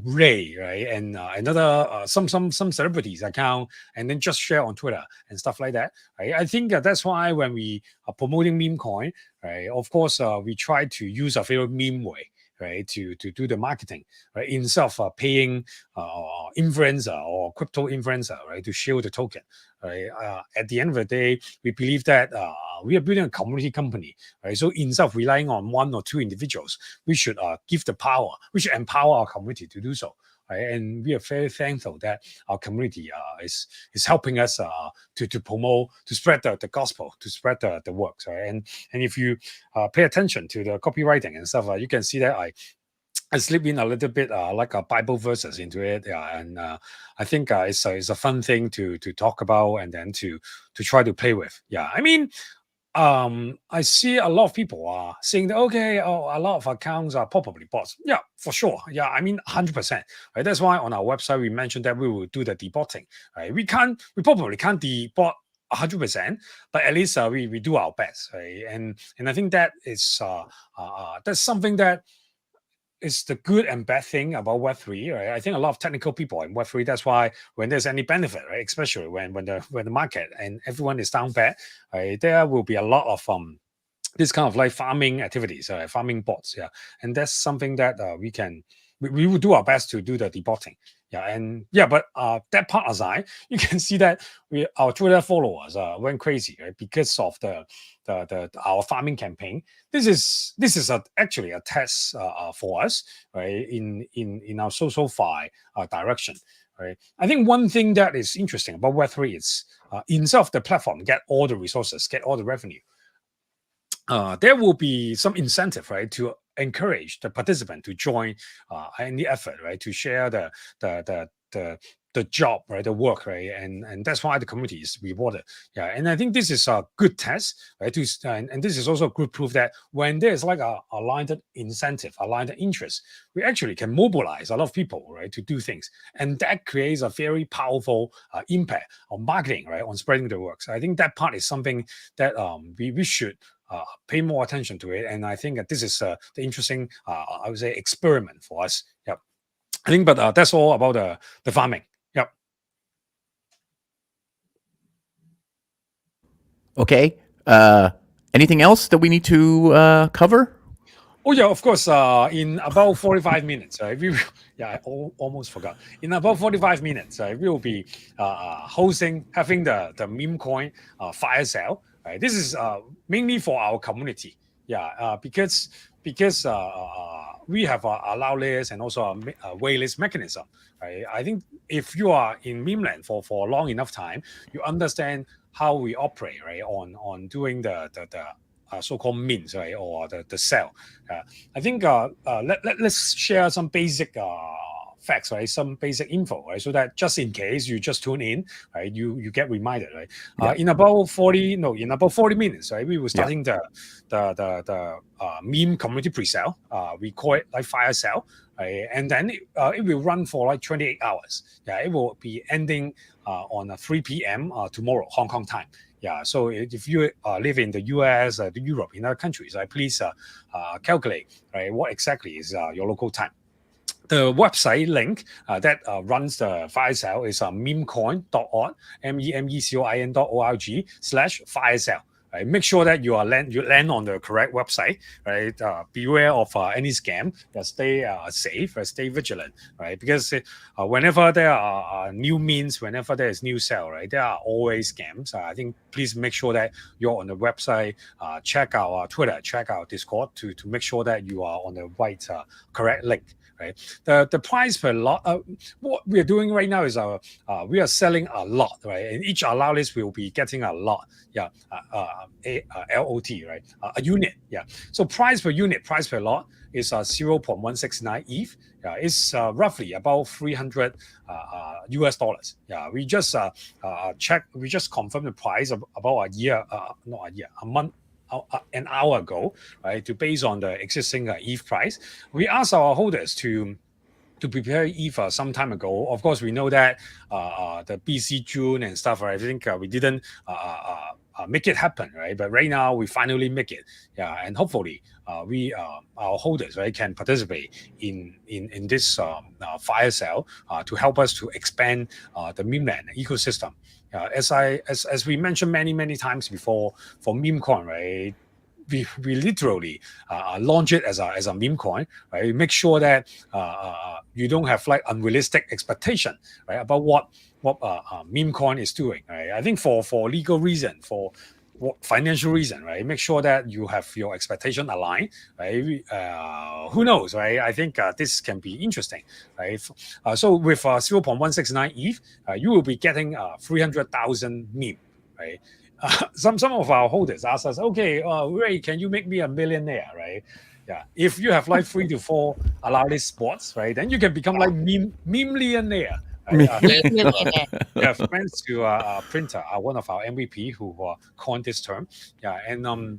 Speaker 10: Ray, right, and another some celebrities account, and then just share on Twitter and stuff like that. Right? I think that's why when we are promoting meme coin, right, of course we try to use a favorite meme way, right, to do the marketing, right, instead of paying influencer or crypto influencer, right, to shield the token. Right? At the end of the day, we believe that we are building a community company, right? So instead of relying on one or two individuals, we should give the power, we should empower our community to do so. Right? And we are very thankful that our community is helping us to promote, to spread the gospel, to spread the works. Right? And if you pay attention to the copywriting and stuff, you can see that I slip in a little bit like a Bible verses into it, and I think it's a fun thing to talk about and then to try to play with. Yeah, I mean, I see a lot of people are saying that a lot of accounts are probably bots. Yeah, for sure. Yeah, I mean 100%. Right, that's why on our website we mentioned that we will do the debotting. Right, we probably can't debot 100%, but at least we do our best. Right, and I think that is that's something that is the good and bad thing about Web3, right? I think a lot of technical people in Web3. That's why when there's any benefit, right, especially when the market and everyone is down bad, right, there will be a lot of this kind of like farming activities, farming bots, yeah, and that's something that we can we will do our best to do the debotting. Yeah, and yeah, but that part aside, you can see that our Twitter followers went crazy, right? Because of our farming campaign. This is actually a test for us, right? In our social fi direction, right? I think one thing that is interesting about Web3 is instead of the platform get all the resources, get all the revenue, there will be some incentive, right, to encourage the participant to join any effort, right, to share the job, right, the work, right, and that's why the community is rewarded. Yeah, and I think this is a good test, right, and this is also a good proof that when there's like a aligned incentive, aligned interest, we actually can mobilize a lot of people, right, to do things, and that creates a very powerful impact on marketing, right, on spreading the work. So I think that part is something that we should pay more attention to it, and I think that this is the interesting, I would say, experiment for us. Yep. I think, but that's all about the farming. Yep.
Speaker 1: Okay. Anything else that we need to cover?
Speaker 10: Oh yeah, of course. In about 45 minutes, right? I almost forgot. In about 45 minutes, we will be having the meme coin fire sale. Right? This is mainly for our community. Yeah, because we have a allow list and also a wait list mechanism. Right? I think if you are in meme land for a long enough time, you understand how we operate, right? On doing the so-called means, right, or the sell. I think let's share some basic facts, right? Some basic info, right? So that just in case you just tune in, right, you get reminded, right? In about 40 minutes, right, we were starting the meme community pre-sale. We call it like fire sale, right? And then it will run for like 28 hours. Yeah, it will be ending on 3 p.m. Tomorrow, Hong Kong time. Yeah, so if you live in the US, Europe, in other countries, please calculate, right, what exactly is your local time. The website link that runs the fire sale is memecoin.org, memecoin.org/fire sale. Right? Make sure that you land on the correct website. Right? Beware of any scam. Stay safe. Stay vigilant. Right? Because whenever there are new means, whenever there is new sale, right, there are always scams. I think please make sure that you're on the website. Check our Twitter. Check our Discord to make sure that you are on the right correct link. Right, the price per lot. What we are doing right now is we are selling a lot, right? And each allow list will be getting a lot. Yeah, LOT, right? A unit. Yeah. So price per unit, price per lot is 0.169 ETH. Yeah, it's roughly about $300 US. Yeah, we just we just confirmed the price about a month. An hour ago, right? To base on the existing ETH price, we asked our holders to prepare ETH some time ago. Of course, we know that the BC June and stuff, right? I think we didn't make it happen, right? But right now we finally make it, yeah. And hopefully, our holders, right, can participate in this fire sale to help us to expand the meme land ecosystem. As we mentioned many times before, for meme coin, right, we literally launch it as a meme coin, right? We make sure that you don't have like unrealistic expectation, right, about what meme coin is doing, right? I think for legal reason, for financial reason, right? Make sure that you have your expectation aligned, right? Who knows, right? I think this can be interesting, right? So with 0.169 ETH, you will be getting 300,000 meme, right? Some of our holders ask us, okay, Ray, can you make me a millionaire, right? Yeah, if you have like 3 to 4 allow list spots, right, then you can become like meme-millionaire. Yeah, thanks to Printer, one of our MVP who coined this term. Yeah, and the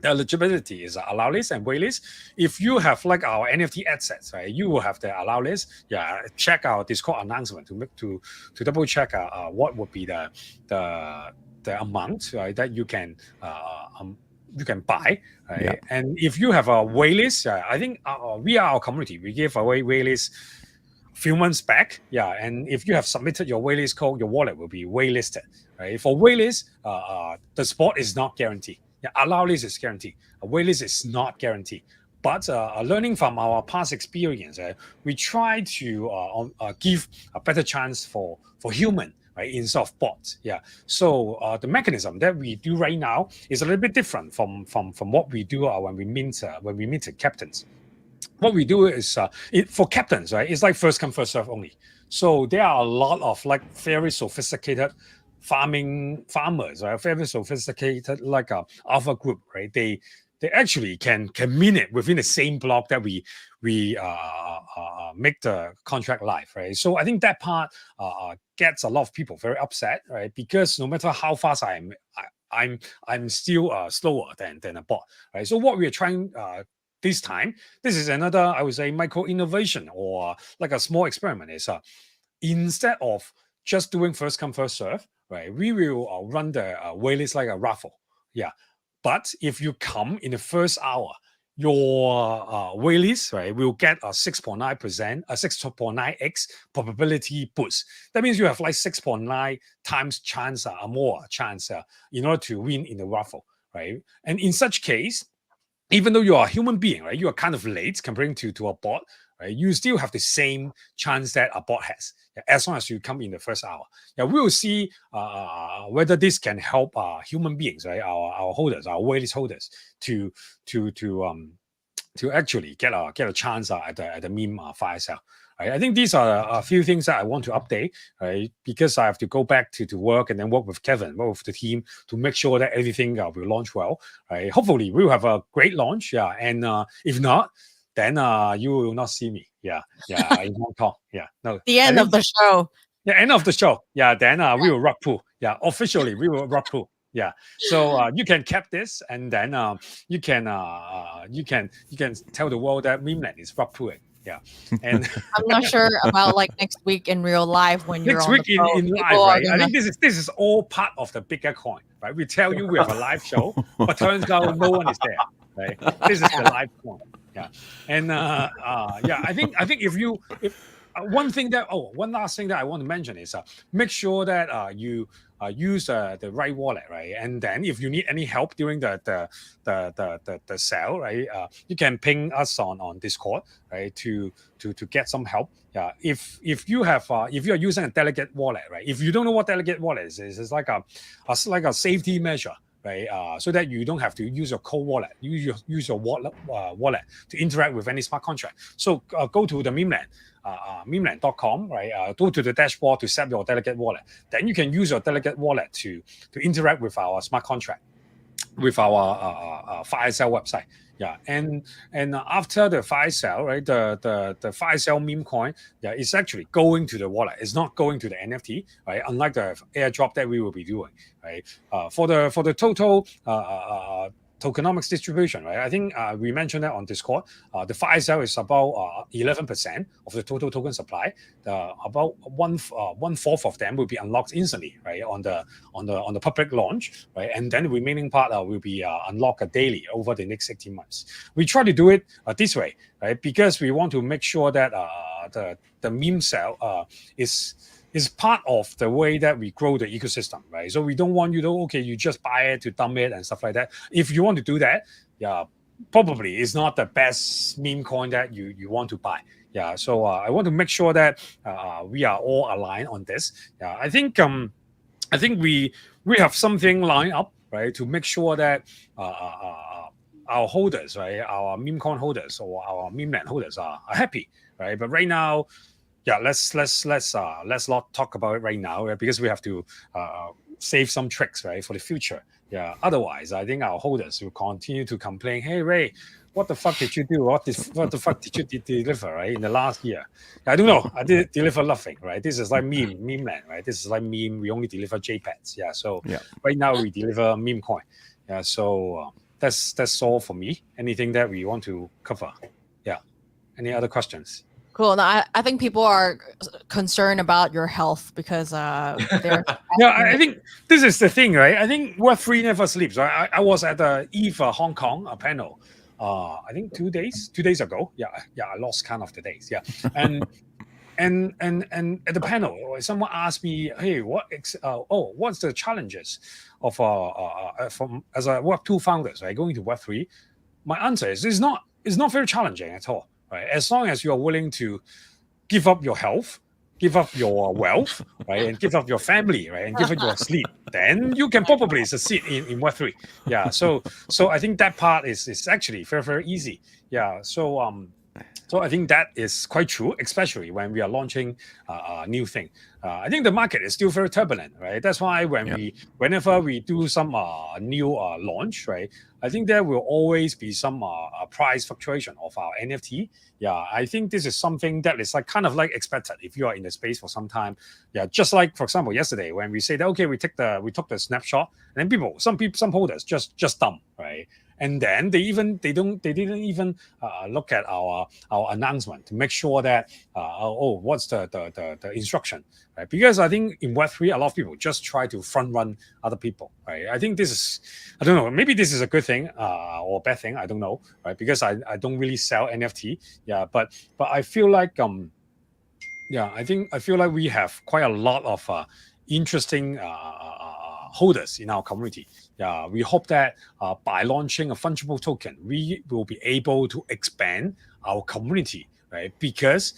Speaker 10: eligibility is allow list and wait list. If you have like our NFT assets, right, you will have the allow list. Yeah, check our Discord announcement to double check what would be the amount, right, that you can buy, right? Yeah. And if you have a wait list, I think we are our community. We gave away wait list few months back, yeah. And if you have submitted your waitlist code, your wallet will be waitlisted, right? For waitlist, the spot is not guaranteed. Yeah, allow list is guaranteed. A waitlist is not guaranteed. But learning from our past experience, we try to give a better chance for human, right, instead of bots. Yeah. So the mechanism that we do right now is a little bit different from what we do when we meet the captains. What we do is for captains, right? It's like first come first serve only. So there are a lot of like very sophisticated farmers, right? Very sophisticated like alpha group, right? They actually can mean it within the same block that we make the contract live, right? So I think that part gets a lot of people very upset, right? Because no matter how fast I'm still slower than a bot, right? So what we are trying this time, this is another, I would say, micro innovation or like a small experiment. Is instead of just doing first come first serve, right? We will run the waitlist like a raffle, yeah. But if you come in the first hour, your waitlist, right, will get a 6.9%, a 6.9x probability boost. That means you have like 6.9 times chance, more chance in order to win in the raffle, right? And in such case, even though you are a human being, right, you are kind of late comparing to a bot, right? You still have the same chance that a bot has, as long as you come in the first hour. Yeah, we will see whether this can help human beings, right, our holders, our waitlist holders, to actually get a chance at the meme fire sale. Right? I think these are a few things that I want to update, right? Because I have to go back to work and then work with Kevin, work with the team to make sure that everything will launch well. Right? Hopefully, we will have a great launch. Yeah, and if not, then you will not see me. Yeah, in Hong Kong. Yeah, no.
Speaker 2: The end of the show.
Speaker 10: Yeah, end of the show. Yeah, then we will rug pull. Yeah, officially we will rug pull. Yeah, so you can cap this, and then you can tell the world that Memeland is rug pulling. Yeah, and
Speaker 2: I'm not sure about like next week in real life when you're
Speaker 10: next
Speaker 2: on
Speaker 10: week
Speaker 2: the phone.
Speaker 10: in live,
Speaker 2: People are
Speaker 10: right? I think this is all part of the bigger coin, right? We tell you we have a live show, but turns out no one is there, right? This is the live coin. Yeah, and yeah, I think if one last thing that I want to mention is make sure that you use the right wallet, right? And then if you need any help during the sale, right, you can ping us on Discord, right, to get some help. Yeah, if you are using a delegate wallet, right? If you don't know what delegate wallet is, it's like a safety measure, right? So that you don't have to use your cold wallet, use your wallet to interact with any smart contract. So go to the Memeland, memeland.com, right? Go to the dashboard to set your delegate wallet. Then you can use your delegate wallet to interact with our smart contract, with our fire sale website. Yeah, and after the fire sale, right, the fire sale meme coin, yeah, it's actually going to the wallet. It's not going to the NFT, right? Unlike the airdrop that we will be doing, right? For the total tokenomics distribution, right? I think we mentioned that on Discord. The fire sale is about 11% of the total token supply. About one fourth of them will be unlocked instantly, right, on the public launch, right? And then the remaining part will be unlocked daily over the next 18 months. We try to do it this way, right? Because we want to make sure that the meme sale is part of the way that we grow the ecosystem, right? So we don't want you to, you just buy it to dump it and stuff like that. If you want to do that, yeah, probably it's not the best meme coin that you want to buy. Yeah, so I want to make sure that we are all aligned on this. Yeah, I think we have something lined up, right, to make sure that our holders, right, our meme coin holders or our Memeland holders are happy, right? But right now, yeah, let's not talk about it right now, right? Because we have to save some tricks, right, for the future. Yeah, otherwise, I think our holders will continue to complain. Hey, Ray, what the fuck did you do? What the fuck did you deliver, right, in the last year? I don't know. I did deliver nothing, right? This is like Memeland, right? This is like meme. We only deliver JPEGs. Yeah, so right now we deliver meme coin. Yeah, so that's all for me. Anything that we want to cover? Yeah. Any other questions?
Speaker 2: Cool. Now, I think people are concerned about your health because they're.
Speaker 10: Yeah, I think this is the thing, right? I think Web3 never sleeps. Right? I was at the EVE Hong Kong panel. I think 2 days ago. Yeah, I lost count of the days. Yeah, and at the panel, someone asked me, "Hey, what's the challenges of from as a Web2 founders, right, going to Web3?" My answer is, it's not it's not very challenging at all, right? As long as you are willing to give up your health, give up your wealth, right, and give up your family, right, and give up your sleep, then you can probably succeed in Web3. Yeah. So I think that part is actually very, very easy. Yeah. So I think that is quite true, especially when we are launching a new thing. I think the market is still very turbulent, right? That's why whenever we do some new launch, right, I think there will always be some price fluctuation of our NFT. Yeah, I think this is something that is like kind of like expected if you are in the space for some time. Yeah, just like for example yesterday when we said okay we took the snapshot and then some holders just dump, right? And then they didn't even look at our announcement to make sure that what's the instruction, right? Because I think in Web3 a lot of people just try to front run other people, right? I think this is, I don't know, maybe this is a good thing or a bad thing, I don't know, right? Because I don't really sell NFT, yeah, but I feel like I feel like we have quite a lot of interesting holders in our community. Yeah, we hope that by launching a fungible token, we will be able to expand our community, right? Because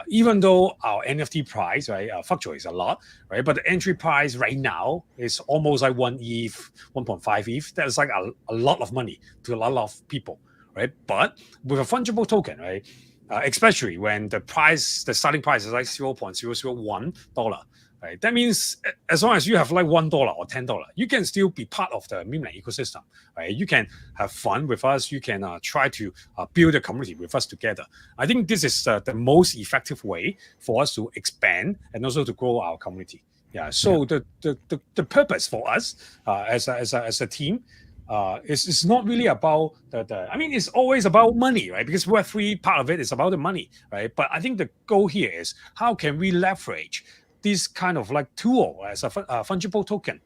Speaker 10: even though our NFT price, right, fluctuates a lot, right, but the entry price right now is almost like 1 ETH, 1.5 ETH. That's like a lot of money to a lot of people, right? But with a fungible token, right, especially when the starting price is like $0.001. Right? That means as long as you have like $1 or $10, you can still be part of the meme ecosystem. Right? You can have fun with us. You can try to build a community with us together. I think this is the most effective way for us to expand and also to grow our community. Yeah. So the purpose for us as a team it's not really about I mean, it's always about money, right? Because Web3 part of it is about the money, right? But I think the goal here is how can we leverage this kind of like tool as a fungible token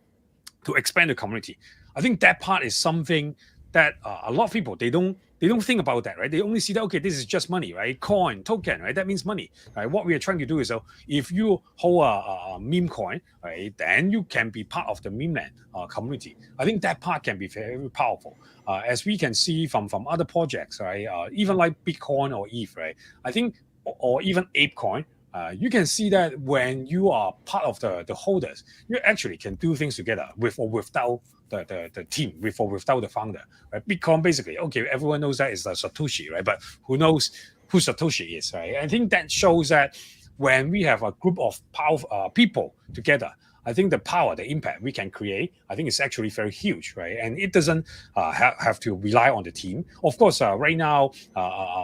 Speaker 10: to expand the community. I think that part is something that a lot of people they don't think about that, right? They only see that okay, this is just money, right? Coin, token, right? That means money, right? What we are trying to do is if you hold a meme coin, right, then you can be part of the meme land community. I think that part can be very powerful, as we can see from other projects, right? Even like Bitcoin or ETH, right? I think or even ApeCoin. You can see that when you are part of the holders, you actually can do things together with or without the team, with or without the founder. Right? Bitcoin basically, okay, everyone knows that is the Satoshi, right? But who knows who Satoshi is, right? I think that shows that when we have a group of powerful people together, I think the power, the impact we can create, I think it's actually very huge, right? And it doesn't have to rely on the team. Of course, right now,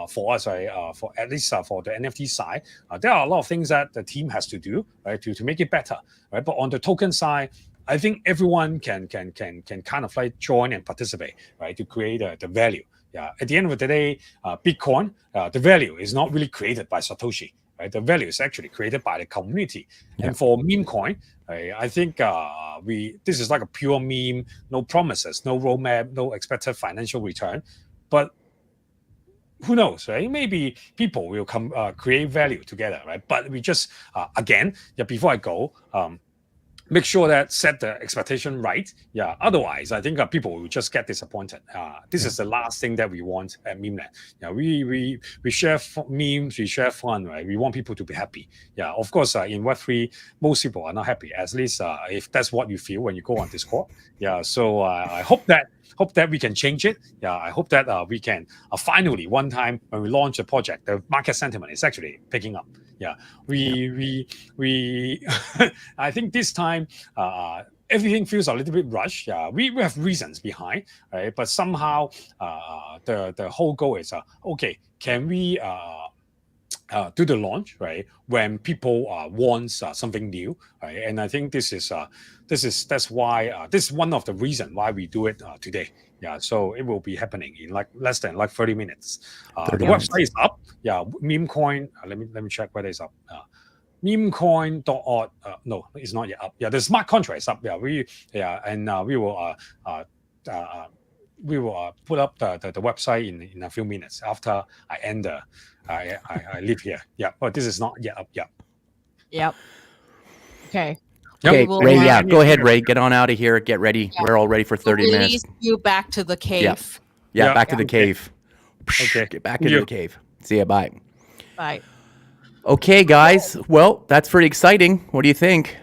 Speaker 10: for us, for at least for the NFT side, there are a lot of things that the team has to do, right, to make it better, right? But on the token side, I think everyone can kind of like join and participate, right, to create the value. Yeah. At the end of the day, Bitcoin, the value is not really created by Satoshi. Right, the value is actually created by the community. And for meme coin, I think this is like a pure meme, no promises, no roadmap, no expected financial return. But who knows, right? Maybe people will come create value together, right? But we just again, before I go, make sure that set the expectation right. Yeah. Otherwise, I think people will just get disappointed. This is the last thing that we want at Memeland. Yeah. We share memes, we share fun, right? We want people to be happy. Yeah. Of course, in Web3, most people are not happy. At least if that's what you feel when you go on Discord. Yeah. So I hope that we can change it. Yeah, I hope that we can finally one time when we launch a project, the market sentiment is actually picking up. Yeah, we I think this time everything feels a little bit rushed. Yeah, we have reasons behind, right? But somehow the whole goal is okay. Can we do the launch, right, when people want something new, right? And I think that's why this is one of the reasons why we do it today. Yeah, so it will be happening in like less than like 30 minutes. The website is up. Yeah, Memecoin. Let me check whether it's up. Memecoin.org. No, it's not yet up. Yeah, the smart contract is up. Yeah, we will put up the website in a few minutes after I end the. I leave here. Yeah, but this is not yet up. Yeah.
Speaker 2: Yep. Okay.
Speaker 1: Okay,
Speaker 2: will,
Speaker 1: Ray. Yeah, go ahead, Ray. Get on out of here. Get ready. Yeah. We're all ready for 30 minutes.
Speaker 2: You back to the cave.
Speaker 1: Yeah, back to the cave.
Speaker 10: Okay.
Speaker 1: Get back
Speaker 10: Thank
Speaker 1: into
Speaker 10: you.
Speaker 1: the cave. See ya. Bye.
Speaker 2: Bye.
Speaker 1: Okay, guys. Well, that's pretty exciting. What do you think?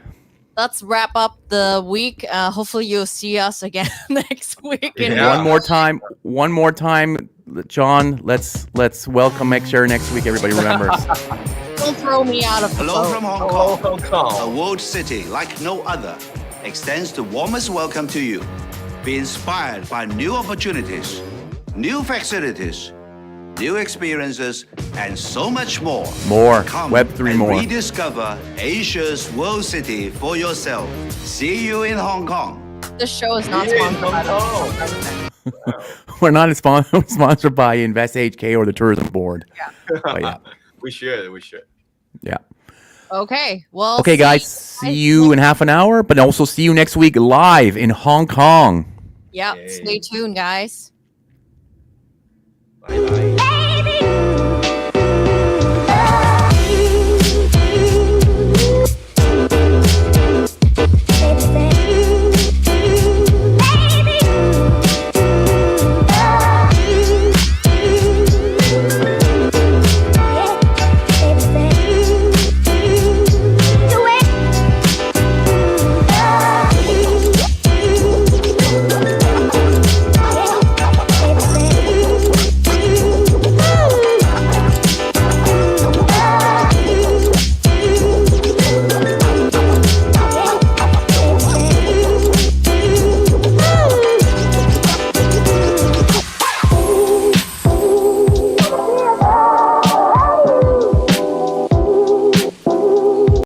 Speaker 2: Let's wrap up the week. Hopefully, you'll see us again next week. In
Speaker 4: Yeah.
Speaker 1: One more time, John. Let's welcome, make sure next week everybody remembers.
Speaker 2: Don't throw me out of the
Speaker 5: Hello
Speaker 2: boat.
Speaker 5: from Hong
Speaker 4: Hello,
Speaker 5: Kong.
Speaker 4: Hong Kong.
Speaker 5: A world city like no other extends the warmest welcome to you. Be inspired by new opportunities, new facilities, new experiences, and so much more.
Speaker 1: More.
Speaker 5: Come
Speaker 1: Web3
Speaker 5: and
Speaker 1: more.
Speaker 5: rediscover Asia's world city for yourself. See you in Hong Kong.
Speaker 2: This show is not
Speaker 4: Yeah,
Speaker 2: sponsored by
Speaker 4: Hong
Speaker 2: the
Speaker 4: Kong.
Speaker 1: We're not sponsored by Invest HK or the Tourism Board. But yeah.
Speaker 4: We should.
Speaker 1: Yeah.
Speaker 2: Okay. Well.
Speaker 1: Okay, guys. See you in half an hour, but also see you next week live in Hong Kong.
Speaker 2: Yeah.
Speaker 4: Yay.
Speaker 2: Stay tuned, guys.